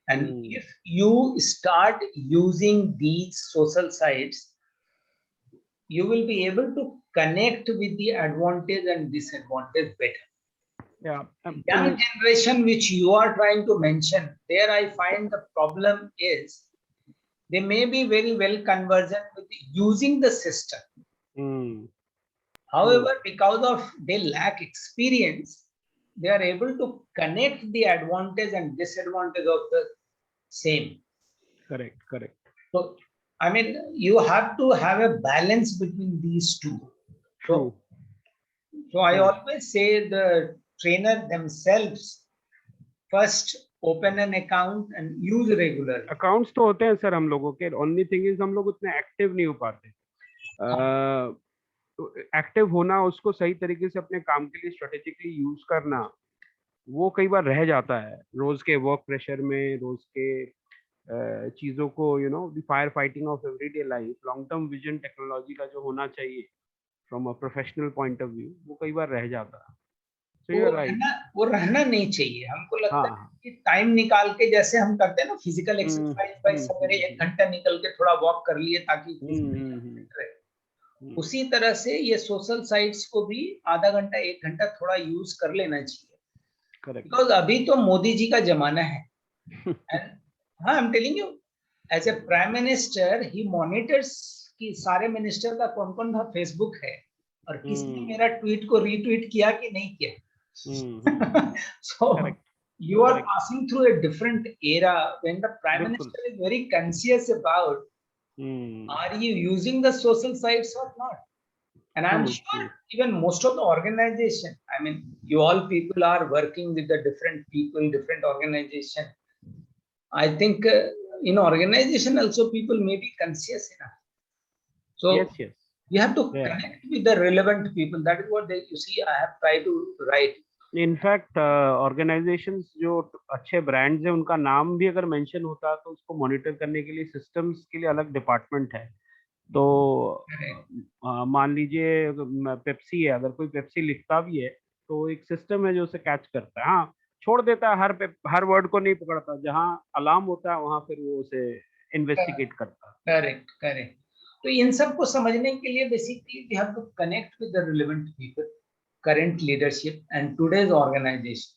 And Mm. if you start using these social sites, you will be able to connect with the advantage and disadvantage better. Yeah. Young generation, which you are trying to mention, there I find the problem is they may be very well conversant with using the system. Mm. However, because of they lack experience, they are able to connect the advantage and disadvantage of the same. Correct. So, I mean, you have to have a balance between these two. True. So I True. always say the trainer themselves first open an account and use regularly. Accounts तो होते हैं sir हम लोगों के, only thing is हम लोग उतने active नहीं हो पाते. एक्टिव होना, उसको सही तरीके से अपने काम के लिए स्ट्रेटेजिकली यूज करना, वो कई बार रह जाता है रोज के वर्क प्रेशर में, रोज के चीजों को, you know, the fire fighting of everyday life. Long term vision technology का जो होना चाहिए from a professional point of view, वो कई बार रह जाता है. So you're right. वो रहना नहीं चाहिए. हमको लगता है हाँ. कि टाइम निकाल के, जैसे हम करते हैं ना फिजिकल एक्सरसाइज, भाई सवेरे 1 घंटा निकल के थोड़ा वॉक कर लिए ताकि उसी तरह से ये सोशल साइट्स को भी आधा घंटा 1 घंटा थोड़ा यूज कर लेना चाहिए. Correct. बिकॉज अभी तो मोदी जी का जमाना है. हाँ, I am telling you, as a prime minister he monitors कि सारे मिनिस्टर का कौन कौन का फेसबुक है और किसने मेरा ट्वीट को रीट्वीट किया कि नहीं किया. So Correct. you are passing through a different era when the prime minister is very conscious about are you using the social sites or not. And I'm sure even most of the organization, I mean, you all people are working with the different people, different organization. I think in organization also people may be conscious enough. So yes. you have to connect with the relevant people. That is what you see I have tried to write. In fact organisations जो अच्छे brands हैं, उनका नाम भी अगर mention होता है तो उसको मॉनिटर करने के लिए सिस्टम्स के लिए अलग डिपार्टमेंट है. तो मान लीजिए पेप्सी है, अगर कोई पेप्सी लिखता भी है तो एक सिस्टम है जो उसे कैच करता है. हाँ, छोड़ देता है, हर वर्ड को नहीं पकड़ता, जहाँ अलार्म होता है वहां फिर वो उसे इन्वेस्टिगेट करता है. करेक्ट. तो इन सब को समझने के लिए basically we have to connect with the relevant people, current leadership and today's organization.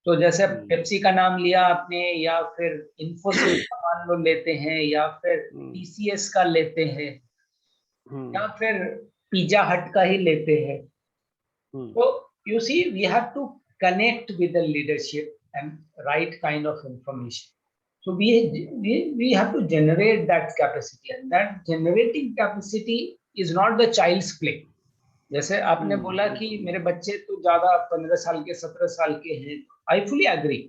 तो जैसे पेप्सी का नाम लिया आपने, या फिर इन्फोसिस का मान लो लेते हैं, या फिर टीसीएस का लेते हैं, या फिर पिज्जा हट का ही लेते हैं. तो you see we have to connect with the leadership and right kind of information. So we have to generate that capacity, and that generating capacity is not the child's play. जैसे आपने बोला कि मेरे बच्चे तो ज्यादा 15 साल के 17 साल के हैं, I fully agree.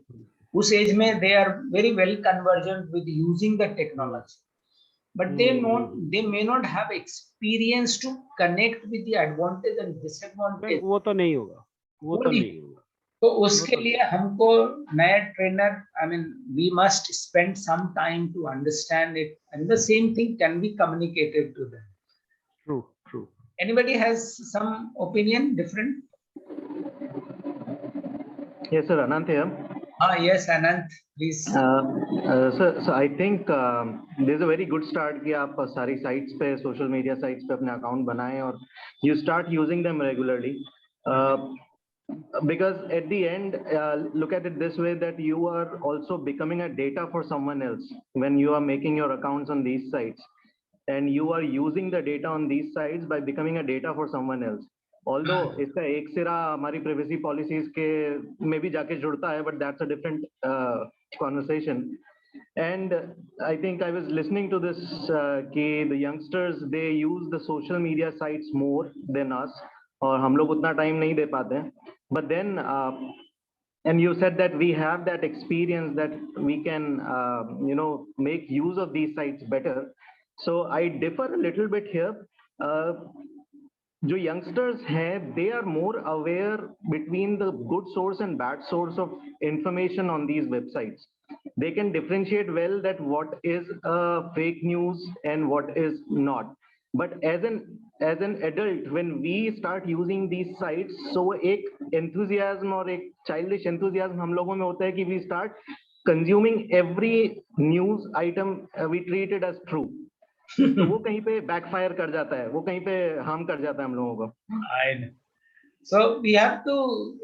उस एज में they are very well conversant with using the technology, but they may not have experience to connect with the advantage and disadvantage. वो तो नहीं होगा. तो उसके लिए हमको नया trainer, I mean we must spend some time to understand it, and the same thing can be communicated to them. True. Anybody has some opinion different? Yes, sir. Anant here. Yes, Anant, please. So I think there's a very good start कि आप सारी sites पे, social media sites पे अपने account बनाएं और you start using them regularly. Because at the end, look at it this way, that you are also becoming a data for someone else when you are making your accounts on these sites, and you are using the data on these sites by becoming a data for someone else. Although इसका एक सिरा हमारी privacy policies के में भी जाके जुड़ता है, but that's a different conversation. And I think I was listening to this कि the youngsters, they use the social media sites more than us, और हम लोग उतना टाइम नहीं दे पाते हैं. But then and you said that we have that experience that we can make use of these sites better. So I differ a little bit here. जो youngsters हैं, they are more aware between the good source and bad source of information on these websites. They can differentiate well that what is fake news and what is not. But as an adult, when we start using these sites, so एक enthusiasm और एक childish enthusiasm हम लोगों में होता है कि we start consuming every news item we treat it as true. तो वो कहीं पे बैकफायर कर जाता है, वो कहीं पे हार्म कर जाता है हम लोगों को। I know. So we have to,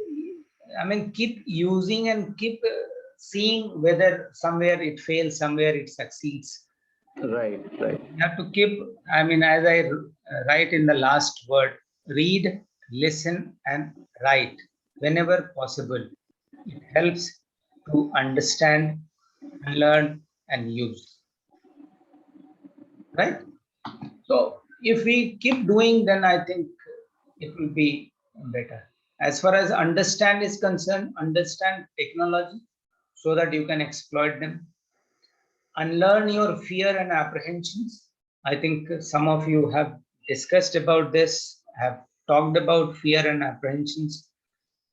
I mean, keep using and keep seeing whether somewhere it fails, somewhere it succeeds. Right. You have to keep, I mean, as I write in the last word, read, listen, and write whenever possible. It helps to understand, learn, and use. Right? So if we keep doing, then I think it will be better. As far as understand is concerned, understand technology so that you can exploit them. Unlearn your fear and apprehensions. I think some of you have discussed about this, have talked about fear and apprehensions.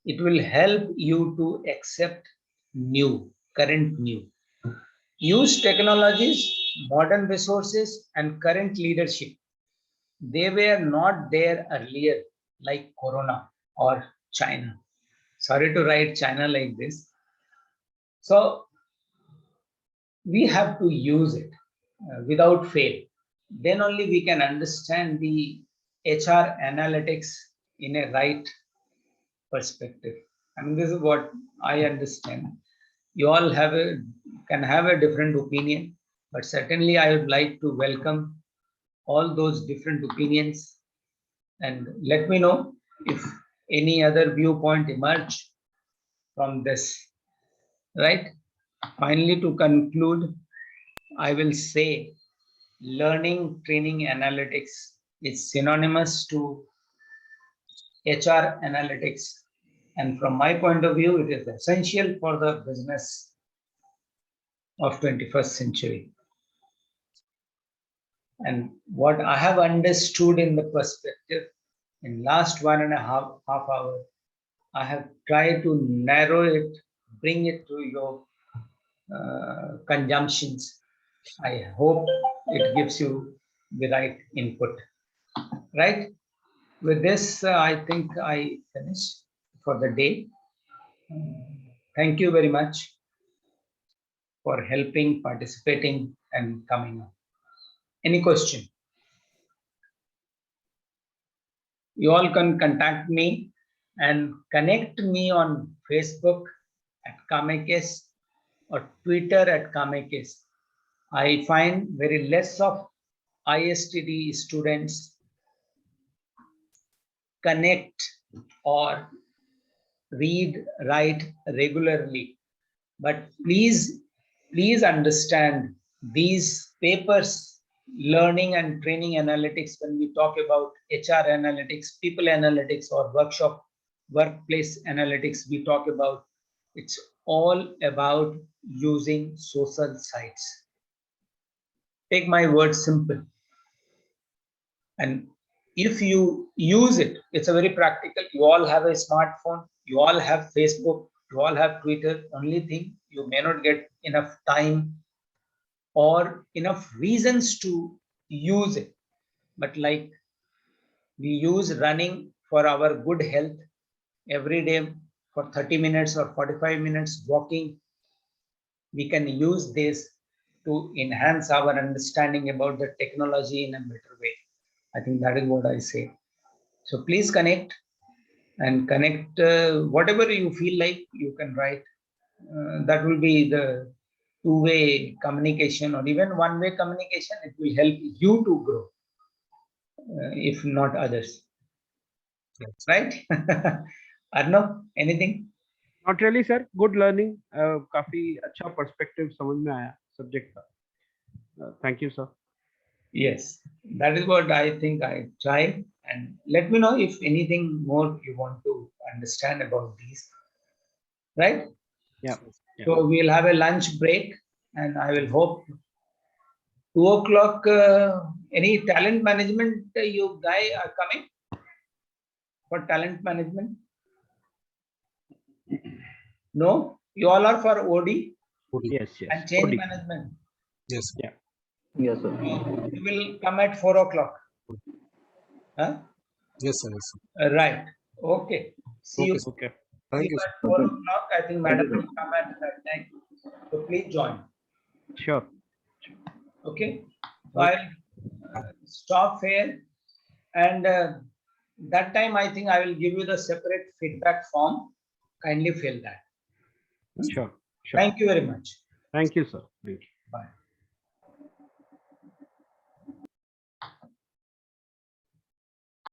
It will help you to accept new, current new. Use technologies, modern resources, and current leadership. They were not there earlier, like Corona or China. Sorry to write China like this. So we have to use it without fail. Then only we can understand the HR analytics in a right perspective. I mean, this is what I understand. You all can have a different opinion, but certainly I would like to welcome all those different opinions and let me know if any other viewpoint emerge from this. Right? Finally, to conclude, I will say learning training analytics is synonymous to HR analytics. And from my point of view, it is essential for the business of 21st century. And what I have understood in the perspective in last 1.5 hour, I have tried to narrow it, bring it to your consumptions. I hope it gives you the right input. Right? With this, I think I finish for the day. Thank you very much for helping, participating, and coming up. Any question? You all can contact me and connect me on Facebook at Kamekes or Twitter at Kamekes. I find very less of ISTD students connect or read, write regularly. But please understand these papers, learning and training analytics, when we talk about HR analytics, people analytics, or workplace analytics, we talk about, it's all about using social sites. Take my word simple. And if you use it, it's a very practical. You all have a smartphone, you all have Facebook, you all have Twitter. Only thing, you may not get enough time or enough reasons to use it. But like we use running for our good health every day for 30 minutes or 45 minutes walking, we can use this to enhance our understanding about the technology in a better way. I think that is what I say. So please connect and connect whatever you feel like you can write. That will be the two-way communication or even one-way communication. It will help you to grow, if not others. Right? Arnav, anything? Not really, sir. Good learning. काफी अच्छा perspective समझ में आया subject का. Thank you, sir. Yes, that is what I think I tried. And let me know if anything more you want to understand about these. Right? Yeah. So we'll have a lunch break, and I will hope 2 o'clock. Any talent management you guys are coming for talent management? No, you all are for OD Yes. and change OD. management. Yes. Yes, sir. You will come at 4 o'clock. Huh? Yes, sir. Yes, sir. Right. Okay. See you. Okay. Thank you, At sir. 4 o'clock. I think madam you, will come at that time. So please join. Sure. Okay. So I'll stop here, and that time I think I will give you the separate feedback form. Kindly fill that. Sure. Sure. Thank you very much. Thank you, sir. Thank you. Bye.